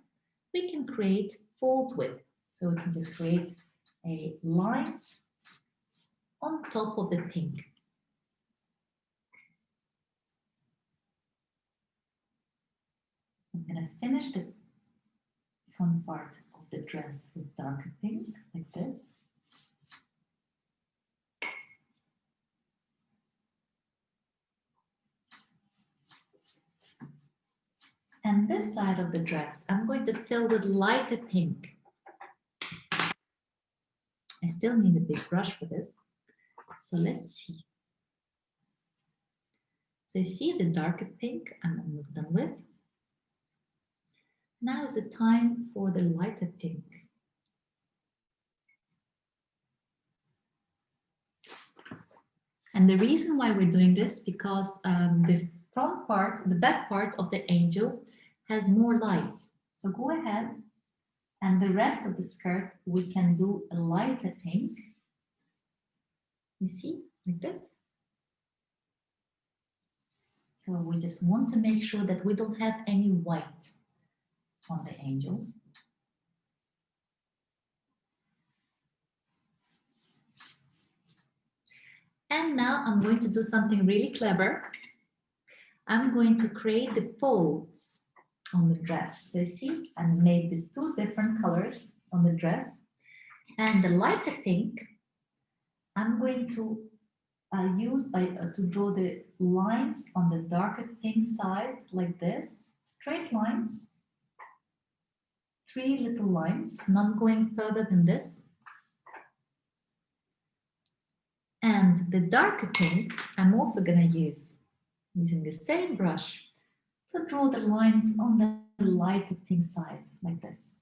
we can create folds with. So we can just create a lines on top of the pink. I'm going to finish the front part of the dress with darker pink, like this. And this side of the dress, I'm going to fill with lighter pink. I still need a big brush for this. So let's see. So you see the darker pink I'm almost done with. Now is the time for the lighter pink. And the reason why we're doing this, because the front part, the back part of the angel has more light. So go ahead and the rest of the skirt, we can do a lighter pink. You see, like this. So we just want to make sure that we don't have any white on the angel. And now I'm going to do something really clever. I'm going to create the folds on the dress. So you see, I made the two different colors on the dress. And the lighter pink, I'm going to use to draw the lines on the darker pink side like this, straight lines, 3 little lines, not going further than this. And the darker pink, I'm also going to use, using the same brush, to draw the lines on the lighter pink side, like this.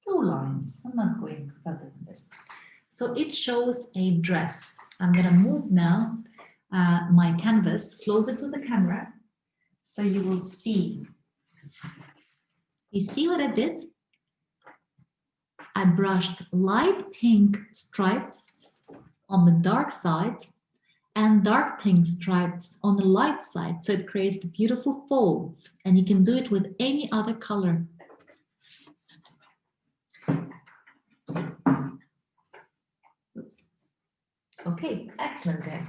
2 lines, I'm not going further than this. So it shows a dress. I'm going to move now my canvas closer to the camera, so you will see. You see what I did? I brushed light pink stripes on the dark side and dark pink stripes on the light side. So it creates the beautiful folds, and you can do it with any other color. Oops. Okay, excellent, guys.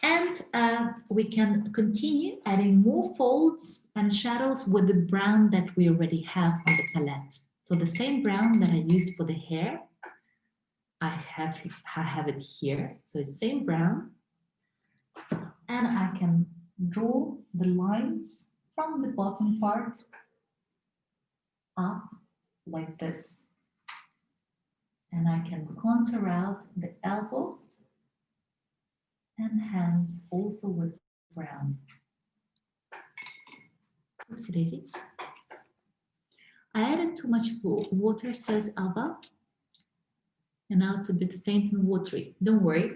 And we can continue adding more folds and shadows with the brown that we already have on the palette. So the same brown that I used for the hair, I have it here. So it's same brown. And I can draw the lines from the bottom part up like this. And I can contour out the elbows and hands also with brown. Oopsie daisy. I added too much water, says Alba. And now it's a bit faint and watery. Don't worry.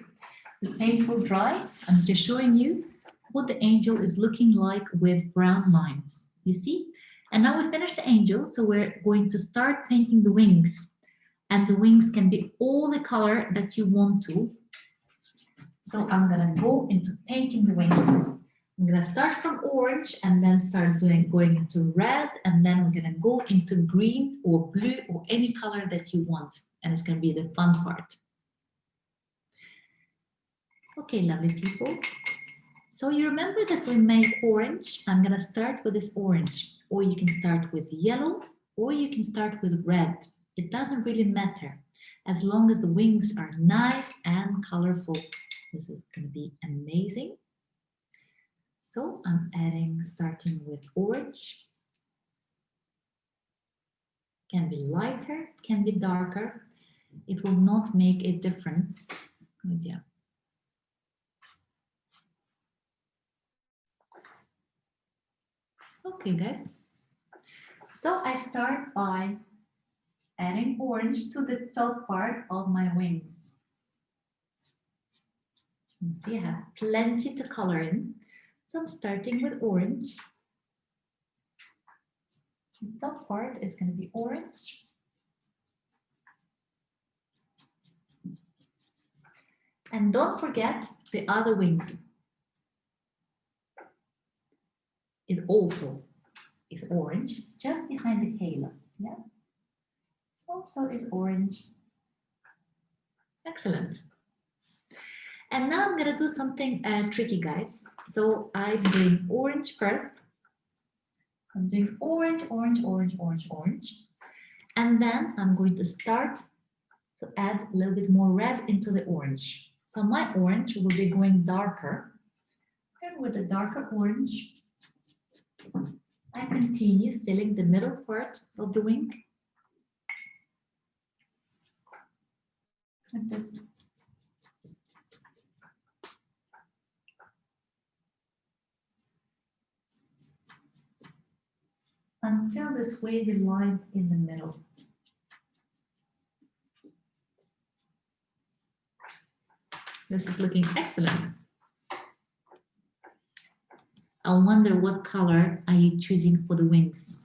The paint will dry. I'm just showing you what the angel is looking like with brown lines. You see? And now we finished the angel, so we're going to start painting the wings. And the wings can be all the color that you want to. So I'm gonna go into painting the wings. I'm gonna start from orange and then start going into red, and then we're gonna go into green or blue or any color that you want. And it's gonna be the fun part. Okay, lovely people. So you remember that we made orange. I'm gonna start with this orange, or you can start with yellow, or you can start with red. It doesn't really matter, as long as the wings are nice and colorful. This is gonna be amazing. So I'm starting with orange. Can be lighter, can be darker. It will not make a difference. Oh, yeah. Okay, guys. So I start by adding orange to the top part of my wings. You see, I have plenty to color in. So I'm starting with orange. The top part is going to be orange. And don't forget the other wing is also orange, just behind the halo. Yeah, also is orange. Excellent. And now I'm gonna do something tricky, guys. So I'm doing orange first. I'm doing orange, orange, orange, orange, orange. And then I'm going to start to add a little bit more red into the orange. So my orange will be going darker. And with the darker orange, I continue filling the middle part of the wing. Like this. Until this wavy line in the middle. This is looking excellent. I wonder what color are you choosing for the wings?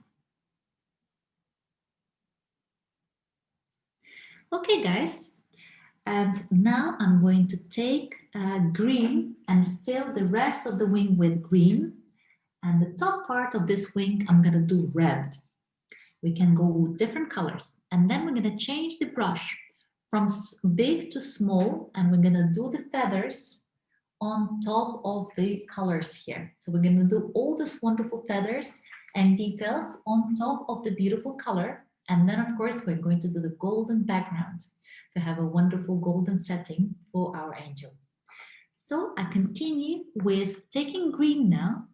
Okay, guys. And now I'm going to take green and fill the rest of the wing with green. And the top part of this wing, I'm going to do red. We can go with different colors. And then we're going to change the brush from big to small. And we're going to do the feathers on top of the colors here. So we're going to do all these wonderful feathers and details on top of the beautiful color. And then, of course, we're going to do the golden background to have a wonderful golden setting for our angel. So I continue with taking green now.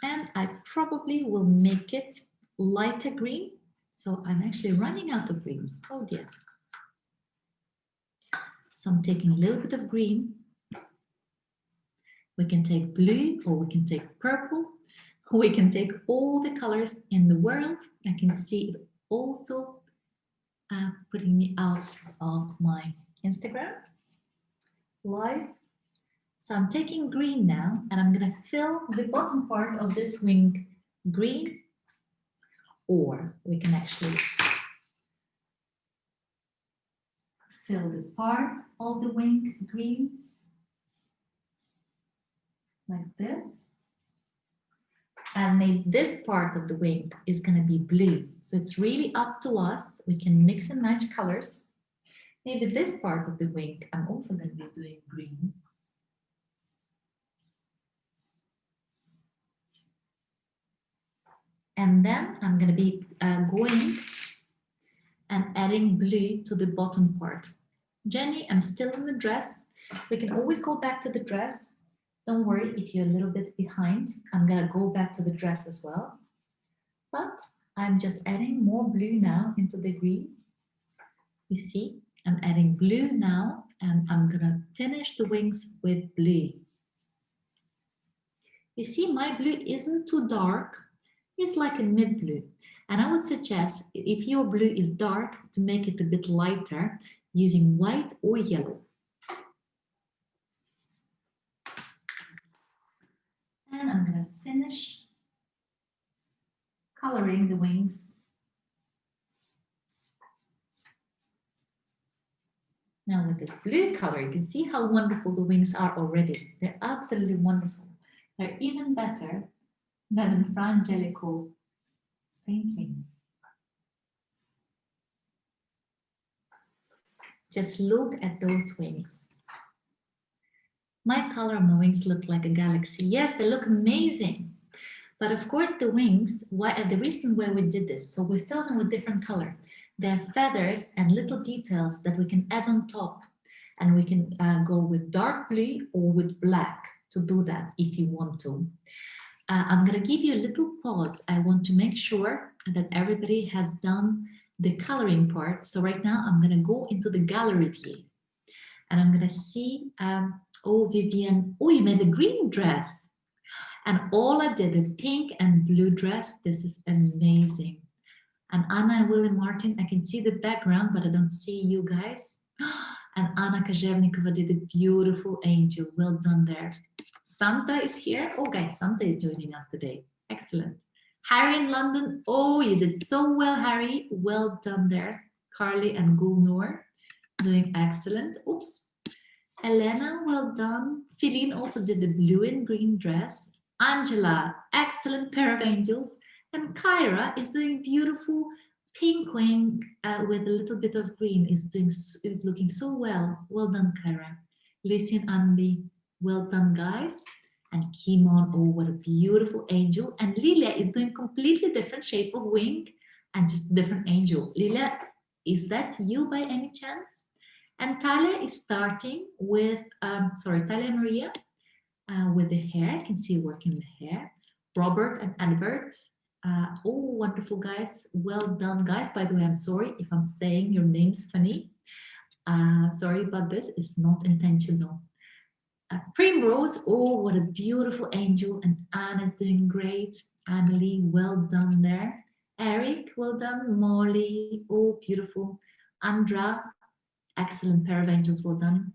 And I probably will make it lighter green. So I'm actually running out of green. Oh dear. So I'm taking a little bit of green. We can take blue, or we can take purple. We can take all the colors in the world. I can see it also putting me out of my Instagram live. So I'm taking green now, and I'm going to fill the bottom part of this wing green, or we can actually fill the part of the wing green like this. And maybe this part of the wing is going to be blue. So it's really up to us. We can mix and match colors. Maybe this part of the wing, I'm also going to be doing green. And then I'm going to be going and adding blue to the bottom part. Jenny, I'm still in the dress. We can always go back to the dress. Don't worry if you're a little bit behind. I'm going to go back to the dress as well. But I'm just adding more blue now into the green. You see, I'm adding blue now, and I'm going to finish the wings with blue. You see, my blue isn't too dark. It's like a mid blue. And I would suggest, if your blue is dark, to make it a bit lighter using white or yellow. coloring the wings. Now with this blue color, you can see how wonderful the wings are already. They're absolutely wonderful. They're even better than in Frame Angelico painting. Just look at those wings. My color on my wings look like a galaxy. Yes, they look amazing. But of course the wings, the reason why we did this, so we filled them with different color. There are feathers and little details that we can add on top. And we can go with dark blue or with black to do that if you want to. I'm going to give you a little pause. I want to make sure that everybody has done the coloring part. So right now I'm going to go into the gallery view. And I'm going to see, oh, Vivian, oh, you made a green dress. And all I did, a pink and blue dress. This is amazing. And Anna and William Martin, I can see the background, but I don't see you guys. And Anna Kajevnikova did a beautiful angel. Well done there. Santa is here. Oh, guys, Santa is joining us today. Excellent. Harry in London. Oh, you did so well, Harry. Well done there. Carly and Gulnor doing excellent. Oops. Elena, well done. Feline also did the blue and green dress. Angela, excellent pair of angels. And Kyra is doing beautiful pink wing with a little bit of green. Is looking so well. Well done, Kyra. Lizzie and Andy, well done, guys. And Kimon, oh, what a beautiful angel. And Lilia is doing completely different shape of wing and just different angel. Lilia, is that you by any chance? And Talia is starting with, Talia Maria with the hair. I can see working with hair. Robert and Albert. Oh, wonderful, guys. Well done, guys. By the way, I'm sorry if I'm saying your names funny. Sorry about this. It's not intentional. Primrose, oh, what a beautiful angel. And Anna's doing great. Annalie, well done there. Eric, well done. Molly, oh, beautiful. Andra, excellent pair of angels, well done.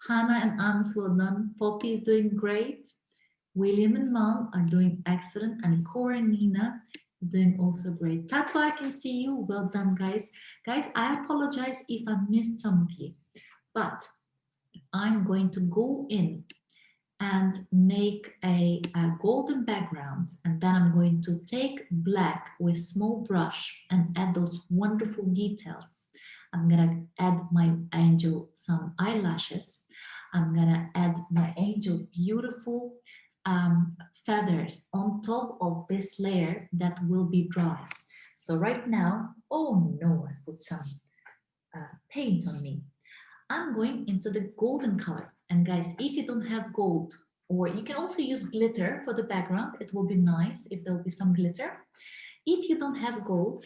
Hannah and Ans, well done. Poppy is doing great. William and Mom are doing excellent. And Cora and Nina is doing also great. Tatua, I can see you. Well done, guys. Guys, I apologize if I missed some of you. But I'm going to go in and make a golden background. And then I'm going to take black with small brush and add those wonderful details. I'm going to add my angel some eyelashes. I'm going to add my angel beautiful feathers on top of this layer that will be dry. So right now, oh no, I put some paint on me. I'm going into the golden color. And guys, if you don't have gold, or you can also use glitter for the background, it will be nice if there will be some glitter. If you don't have gold,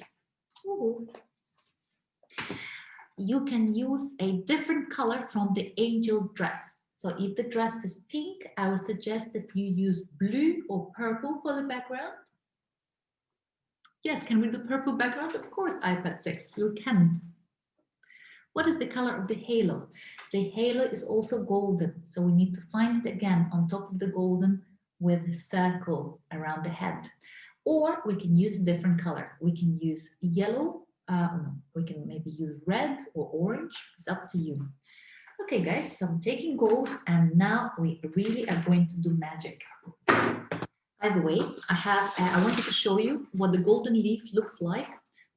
you can use a different color from the angel dress. So if the dress is pink, I would suggest that you use blue or purple for the background. Yes, can we do purple background? Of course, iPad 6, you can. What is the color of the halo? The halo is also golden, so we need to find it again on top of the golden with a circle around the head. Or we can use a different color. We can use yellow, we can maybe use red or orange. It's up to you. Okay, guys, so I'm taking gold, and now we really are going to do magic. By the way, I wanted to show you what the golden leaf looks like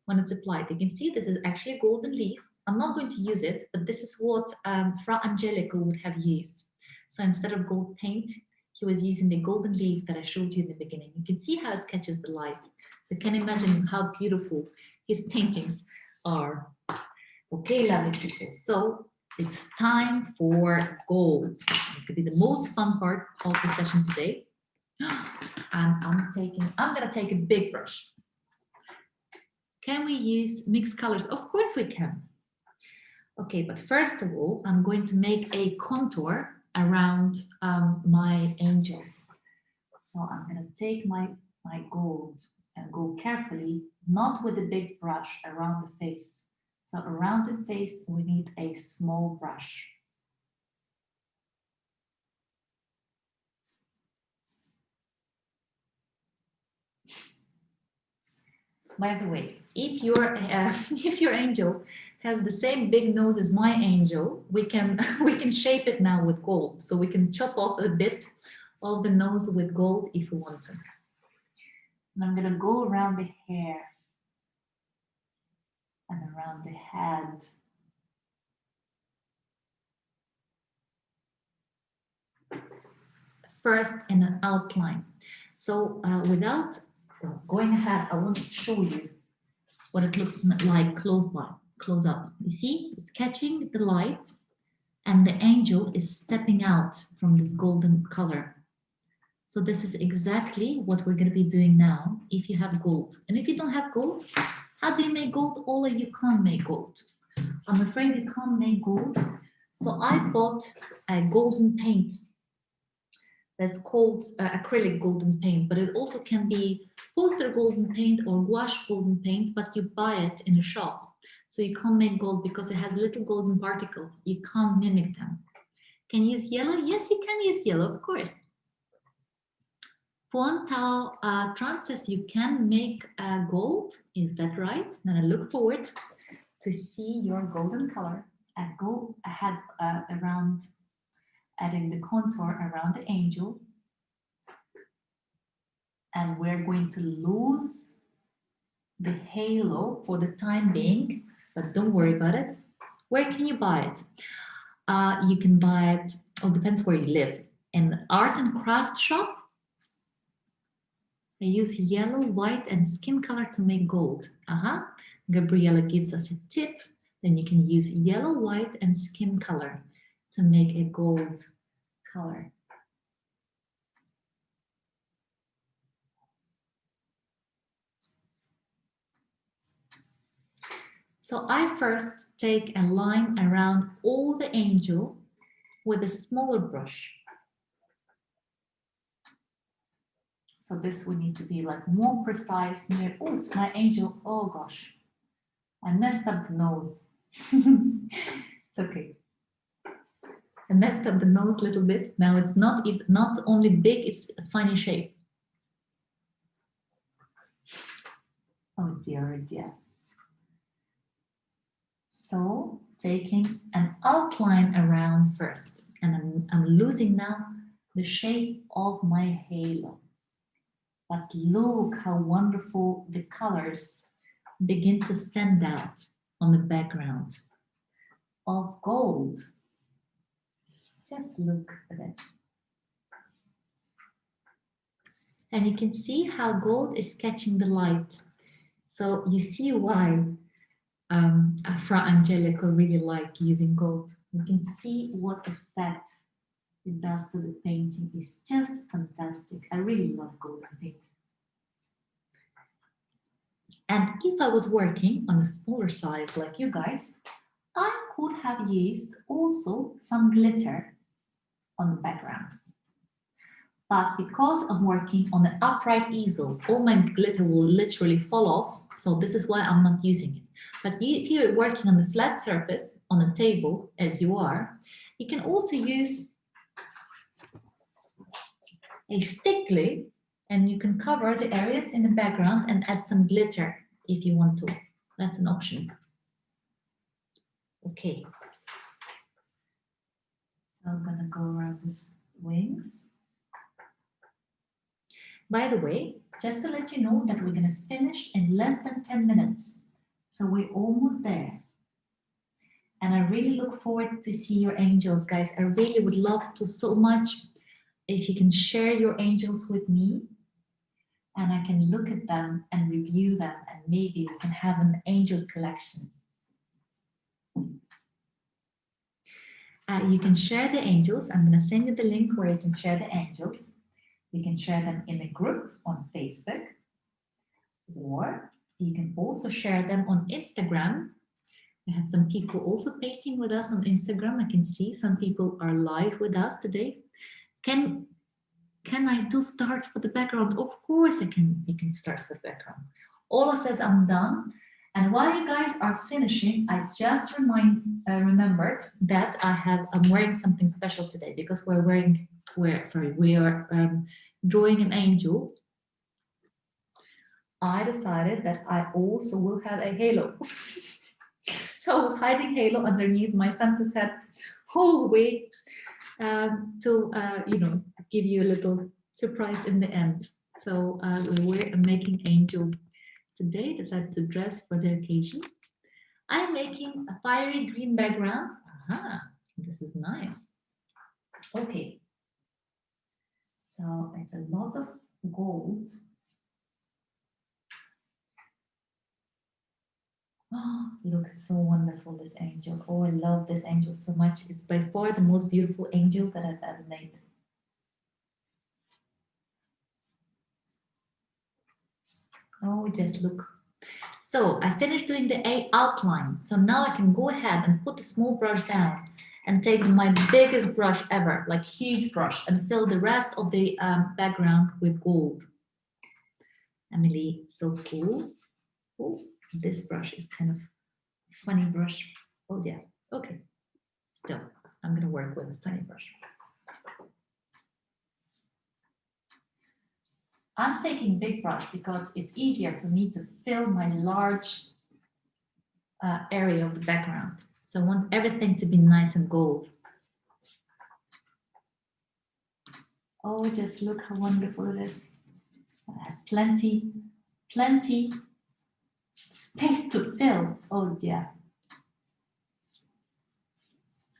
when it's applied. You can see this is actually a golden leaf. I'm not going to use it, but this is what Frame Angelico would have used. So instead of gold paint, he was using the golden leaf that I showed you in the beginning. You can see how it catches the light. So you can imagine how beautiful his paintings are. Okay, lovely people. So it's time for gold. It's going to be the most fun part of the session today. And I'm going to take a big brush. Can we use mixed colors? Of course we can. Okay, but first of all, I'm going to make a contour around my angel. So I'm going to take my gold and go carefully, not with a big brush around the face. So around the face, we need a small brush. By the way, if your if your angel has the same big nose as my angel, we can we can shape it now with gold. So we can chop off a bit of the nose with gold if we want to. And I'm gonna go around the hair and around the head. First in an outline. So without going ahead, I want to show you what it looks like close up. You see, it's catching the light and the angel is stepping out from this golden color. So this is exactly what we're going to be doing now if you have gold. And if you don't have gold, how do you make gold? Ola, you can't make gold. I'm afraid you can't make gold. So I bought a golden paint that's called acrylic golden paint, but it also can be poster golden paint or gouache golden paint, but you buy it in a shop. So you can't make gold because it has little golden particles. You can't mimic them. Can you use yellow? Yes, you can use yellow, of course. Fuan Tao Tran says you can make gold. Is that right? Then I look forward to see your golden color. And go ahead around adding the contour around the angel. And we're going to lose the halo for the time being, but don't worry about it. Where can you buy it? You can buy it, it depends where you live. In the art and craft shop, they use yellow, white, and skin color to make gold. Gabriela gives us a tip. Then you can use yellow, white, and skin color to make a gold color. So I first take a line around all the angel with a smaller brush. So this would need to be like more precise near, oh, my angel, oh gosh, I messed up the nose. It's okay. I messed up the nose a little bit. Now it's not only big, it's a funny shape. Oh dear, oh dear. So taking an outline around first, and I'm losing now the shape of my halo. But look how wonderful the colors begin to stand out on the background of gold. Just look at it. And you can see how gold is catching the light. So you see why Frame Angelico really like using gold. You can see what effect it does to the painting. It's just fantastic. I really love golden paint. And if I was working on a smaller size like you guys, I could have used also some glitter on the background. But because I'm working on an upright easel, all my glitter will literally fall off. So this is why I'm not using it. But if you're working on a flat surface, on a table, as you are, you can also use a stick glue, and you can cover the areas in the background and add some glitter if you want to. That's an option. Okay. So I'm gonna go around his wings. By the way, just to let you know that we're gonna finish in less than 10 minutes. So we're almost there. And I really look forward to see your angels, guys. I really would love to so much if you can share your angels with me, and I can look at them and review them, and maybe we can have an angel collection. You can share the angels. I'm going to send you the link where you can share the angels. You can share them in a group on Facebook, or you can also share them on Instagram. We have some people also painting with us on Instagram. I can see some people are live with us today. Can I do stars for the background? Of course I can. You can start for the background. Ola says I'm done. And while you guys are finishing, I just remembered that I'm wearing something special today because we are drawing an angel I decided that I also will have a halo. So I was hiding halo underneath my Santa's hat whole way to, you know, give you a little surprise in the end. So we were making Angel today, decided to dress for the occasion. I'm making a fiery green background. Aha, this is nice. Okay. So it's a lot of gold. Oh, look, it's so wonderful, this angel. Oh, I love this angel so much. It's by far the most beautiful angel that I've ever made. Oh, just look. So I finished doing the outline. So now I can go ahead and put the small brush down and take my biggest brush ever, like huge brush, and fill the rest of the background with gold. Emily, so cool. Oh, this brush is kind of funny brush. Oh yeah, okay. Still, I'm gonna work with a funny brush. I'm taking big brush because it's easier for me to fill my large area of the background. So I want everything to be nice and gold. Oh, just look how wonderful it is. I have plenty space to fill. Oh yeah.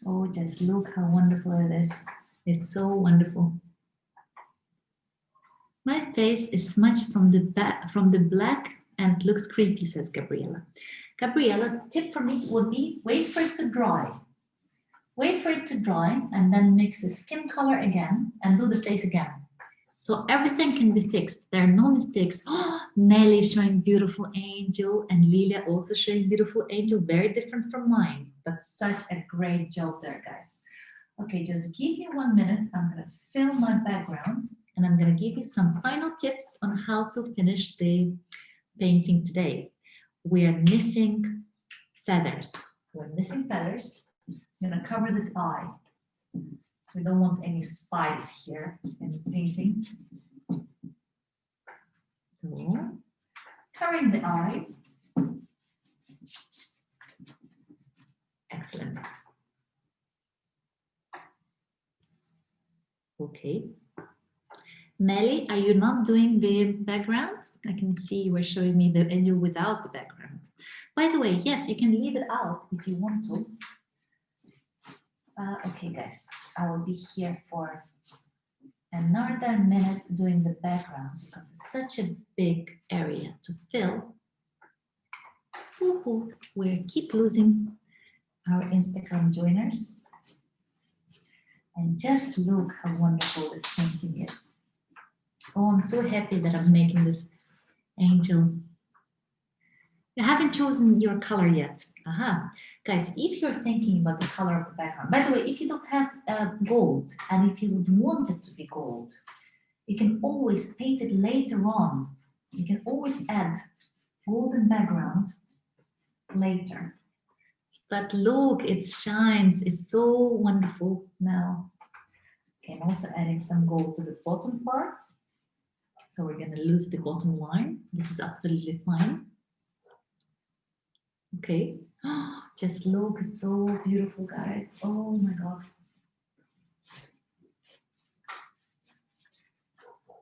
Oh, just look how wonderful it is. It's so wonderful. My face is smudged from the black and looks creepy, says Gabriella. Gabriella, tip for me would be wait for it to dry. Wait for it to dry and then mix the skin color again and do the face again. So everything can be fixed. There are no mistakes. Oh, Nelly showing beautiful angel and Lilia also showing beautiful angel, very different from mine, but such a great job there, guys. Okay, just give me 1 minute. I'm going to fill my background and I'm going to give you some final tips on how to finish the painting today. We are missing feathers. We're missing feathers. I'm going to cover this eye. We don't want any spies here in the painting. So, covering the eye. Excellent. Okay. Nelly, are you not doing the background? I can see you were showing me the angel without the background. By the way, yes, you can leave it out if you want to. Okay, guys, I will be here for another minute doing the background because it's such a big area to fill. We keep losing our Instagram joiners. And just look how wonderful this painting is. Oh, I'm so happy that I'm making this angel. You haven't chosen your color yet. Aha. Guys, if you're thinking about the color of the background, by the way, if you don't have gold and if you would want it to be gold, you can always paint it later on. You can always add golden background later. But look, it shines. It's so wonderful now. Okay, I'm also adding some gold to the bottom part. So we're going to lose the bottom line. This is absolutely fine. Okay. Just look, it's so beautiful, guys. Oh my God.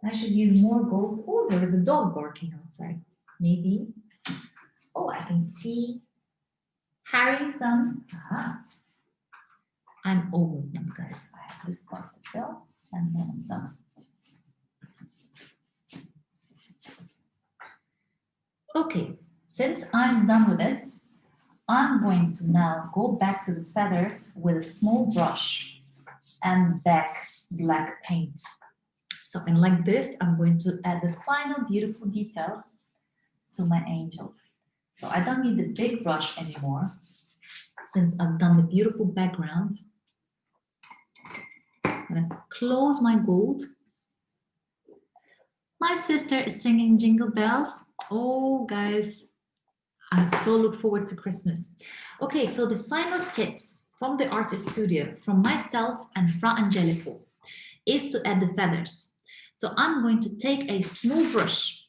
I should use more gold. Oh, there is a dog barking outside. Maybe. Oh, I can see Harry's done. Aha. I'm almost done, guys. I have this part to fill and then I'm done. Okay, since I'm done with this, I'm going to now go back to the feathers with a small brush and back black paint. So, and like this, I'm going to add the final beautiful details to my angel. So I don't need the big brush anymore since I've done the beautiful background. I'm gonna close my gold. My sister is singing Jingle Bells. Oh, guys, I so look forward to Christmas. Okay, so the final tips from the artist studio, from myself and Frame Angelico, is to add the feathers. So I'm going to take a small brush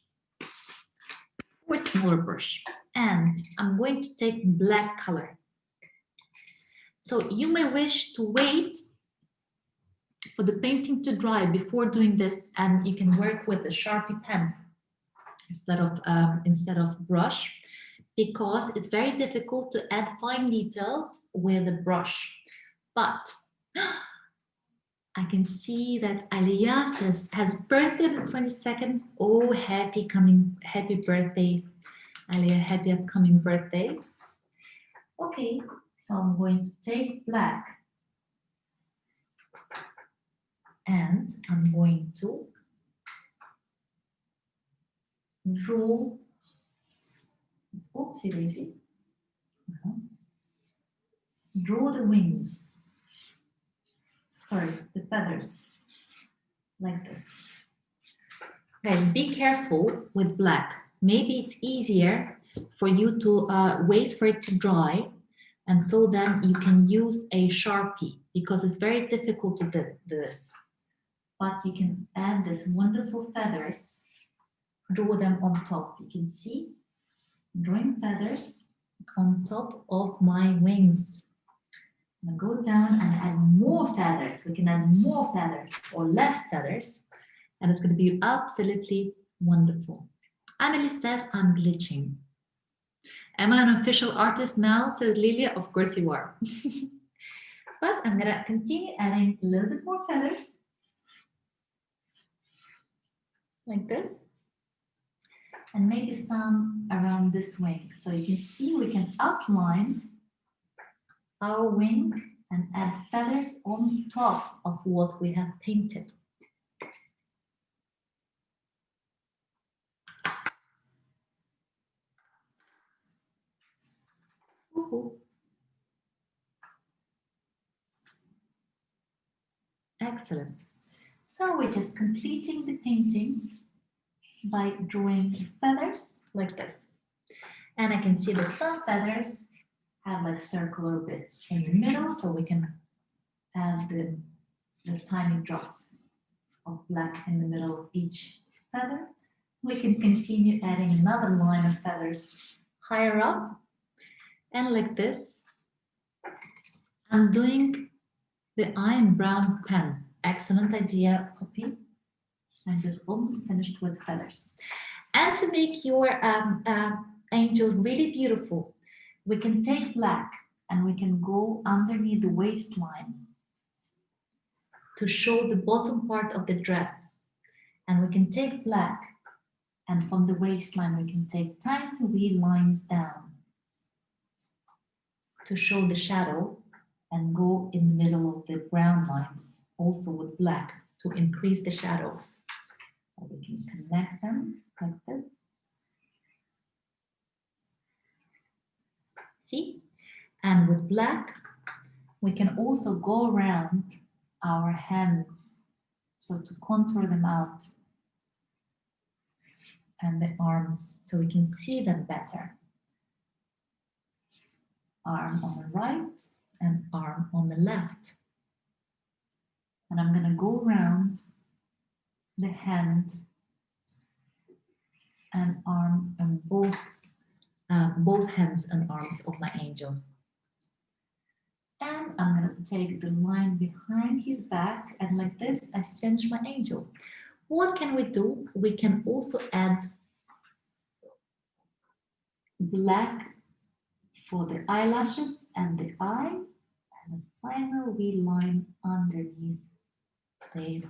or smaller brush. And I'm going to take black color. So you may wish to wait for the painting to dry before doing this, and you can work with a Sharpie pen instead of brush, because it's very difficult to add fine detail with a brush. But I can see that Alia has birthday the 22nd. Oh, happy birthday, Alia, happy upcoming birthday. Okay, so I'm going to take black and I'm going to draw, oopsie daisy, draw the wings, sorry, the feathers, like this. Guys, be careful with black. Maybe it's easier for you to wait for it to dry, and so then you can use a Sharpie, because it's very difficult to do this. But you can add this wonderful feathers, draw them on top. You can see, drawing feathers on top of my wings. I'm gonna go down and add more feathers. We can add more feathers or less feathers, and it's gonna be absolutely wonderful. Emily says I'm glitching. Am I an official artist now? Says Lilia. Of course you are. But I'm gonna continue adding a little bit more feathers, like this, and maybe some around this wing. So you can see we can outline our wing and add feathers on top of what we have painted. Excellent. So we're just completing the painting by drawing feathers like this. And I can see that some feathers have like circular bits in the middle, so we can add the tiny drops of black in the middle of each feather. We can continue adding another line of feathers higher up, and like this. I'm doing the iron brown pen. Excellent idea, Poppy. I'm just almost finished with feathers. And to make your angel really beautiful, we can take black and we can go underneath the waistline to show the bottom part of the dress. And we can take black, and from the waistline we can take tiny wee lines down to show the shadow, and go in the middle of the brown lines, also with black, to increase the shadow. And we can connect them like this. See? And with black, we can also go around our hands, so to contour them out, and the arms, so we can see them better. Arm on the right and arm on the left. And I'm going to go around the hand and arm and both hands and arms of my angel. And I'm going to take the line behind his back, and like this, I finish my angel. What can we do? We can also add black for the eyelashes and the eye, and a final wee line underneath the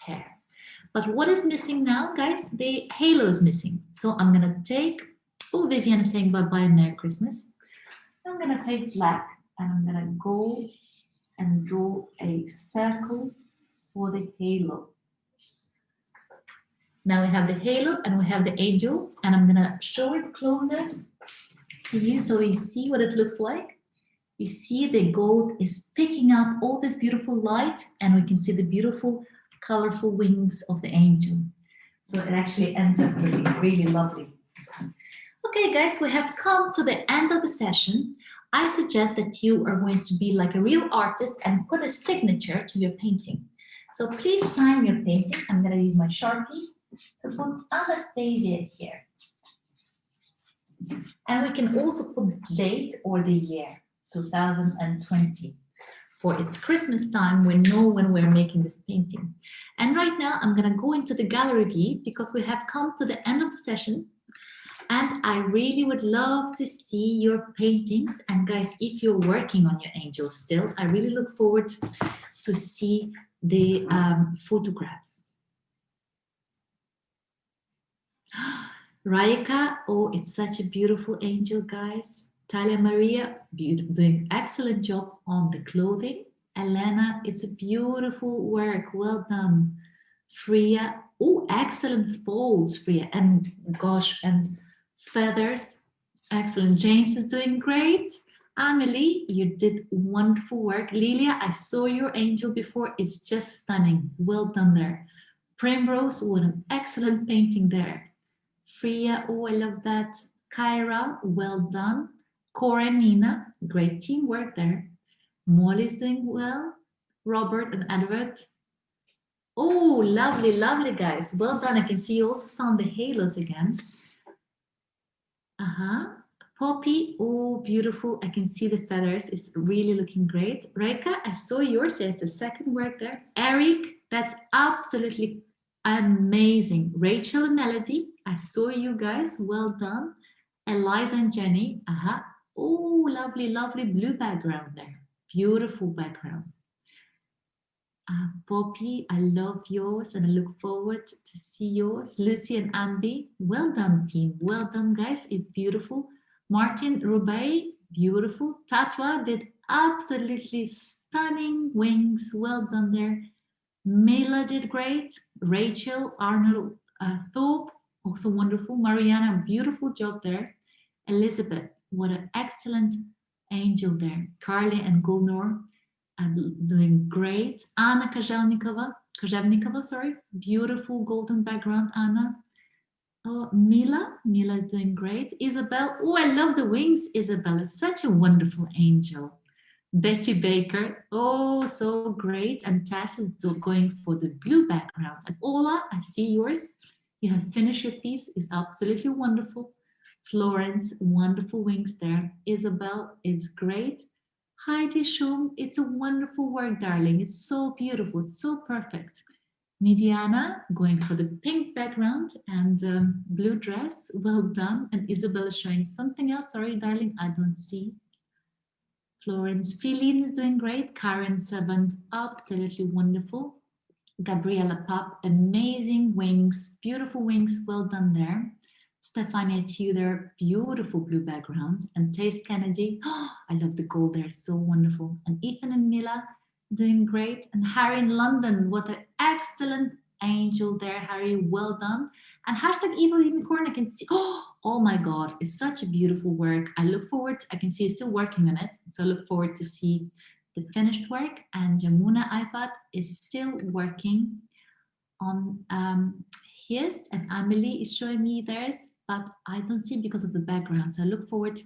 hair. But what is missing now, guys? The halo is missing. So I'm going to take, oh, Vivian is saying bye-bye and Merry Christmas. I'm going to take black and I'm going to go and draw a circle for the halo. Now we have the halo and we have the angel, and I'm going to show it closer to you so you see what it looks like. You see the gold is picking up all this beautiful light, and we can see the beautiful colorful wings of the angel. So it actually ends up looking really lovely. Okay, guys, we have come to the end of the session. I suggest that you are going to be like a real artist and put a signature to your painting. So please sign your painting. I'm going to use my Sharpie to put Anastasia here. And we can also put the date or the year, 2020. For it's Christmas time, we know when we're making this painting. And right now I'm gonna go into the gallery view because we have come to the end of the session. And I really would love to see your paintings. And guys, if you're working on your angels still, I really look forward to see the photographs. Raika, oh, it's such a beautiful angel, guys. Talia Maria, doing excellent job on the clothing. Elena, it's a beautiful work, well done. Freya, oh, excellent folds, Freya, and gosh, and feathers, excellent. James is doing great. Amelie, you did wonderful work. Lilia, I saw your angel before, it's just stunning, well done there. Primrose, what an excellent painting there. Freya, oh, I love that. Kyra, well done. Cora and Nina, great teamwork there. Molly's doing well. Robert and Edward. Oh, lovely, lovely, guys. Well done. I can see you also found the halos again. Poppy, oh, beautiful. I can see the feathers. It's really looking great. Reika, I saw yours. It's the second work there. Eric, that's absolutely amazing. Rachel and Melody, I saw you guys. Well done. Eliza and Jenny. Oh, lovely, lovely blue background there. Beautiful background. Poppy, I love yours and I look forward to see yours. Lucy and Ambi, well done team. Well done guys, it's beautiful. Martin Roubaix, beautiful. Tatwa did absolutely stunning wings. Well done there. Mela did great. Rachel, Arnold Thorpe, also wonderful. Mariana, beautiful job there. Elizabeth, what an excellent angel there. Carly and Gulnor, doing great. Anna Kozhevnikova, sorry. Beautiful golden background, Anna. Oh, Mila is doing great. Isabel, oh, I love the wings, Isabel. It's such a wonderful angel. Betty Baker, oh, so great. And Tess is going for the blue background. And Ola, I see yours. You have finished your piece. It's absolutely wonderful. Florence, wonderful wings there. Isabel, it's great. Heidi Schum, it's a wonderful work, darling. It's so beautiful, it's so perfect. Nidiana, going for the pink background and blue dress, well done. And Isabel is showing something else. Sorry, darling, I don't see. Florence Feline is doing great. Karen Savant, absolutely wonderful. Gabriella Pop, amazing wings, beautiful wings, well done there. Stefania Tudor, beautiful blue background. And Taste Kennedy, oh, I love the gold there, so wonderful. And Ethan and Mila doing great. And Harry in London, what an excellent angel there, Harry, well done. And hashtag Evil Unicorn, I can see, oh my God, it's such a beautiful work. I look forward, I can see you're still working on it. So I look forward to see the finished work. And Jamuna iPad is still working on his, and Amelie is showing me theirs, but I don't see because of the background. So I look forward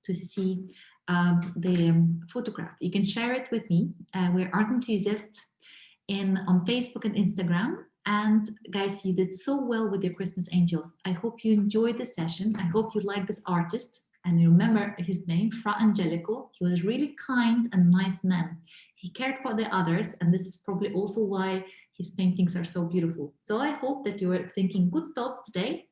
to see the photograph. You can share it with me. We're art enthusiasts on Facebook and Instagram. And guys, you did so well with your Christmas angels. I hope you enjoyed the session. I hope you like this artist. And you remember his name, Frame Angelico. He was really kind and nice man. He cared for the others, and this is probably also why his paintings are so beautiful. So I hope that you are thinking good thoughts today.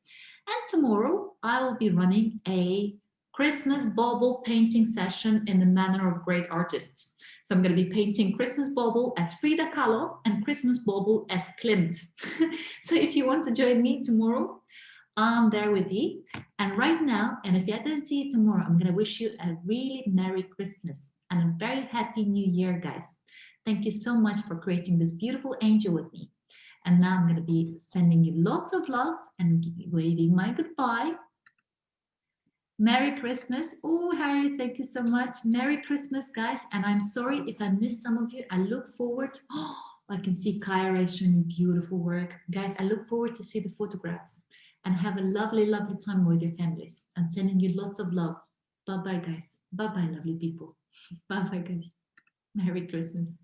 And tomorrow I will be running a Christmas bauble painting session in the manner of great artists. So I'm going to be painting Christmas bauble as Frida Kahlo and Christmas bauble as Klimt. So if you want to join me tomorrow, I'm there with you. And right now, and if I don't see you tomorrow, I'm going to wish you a really Merry Christmas and a very Happy New Year, guys. Thank you so much for creating this beautiful angel with me. And now I'm going to be sending you lots of love and waving my goodbye. Merry Christmas. Oh, Harry, thank you so much. Merry Christmas, guys. And I'm sorry if I missed some of you. I look forward. Oh, I can see Kyra showing beautiful work. Guys, I look forward to see the photographs and have a lovely, lovely time with your families. I'm sending you lots of love. Bye-bye, guys. Bye-bye, lovely people. Bye-bye, guys. Merry Christmas.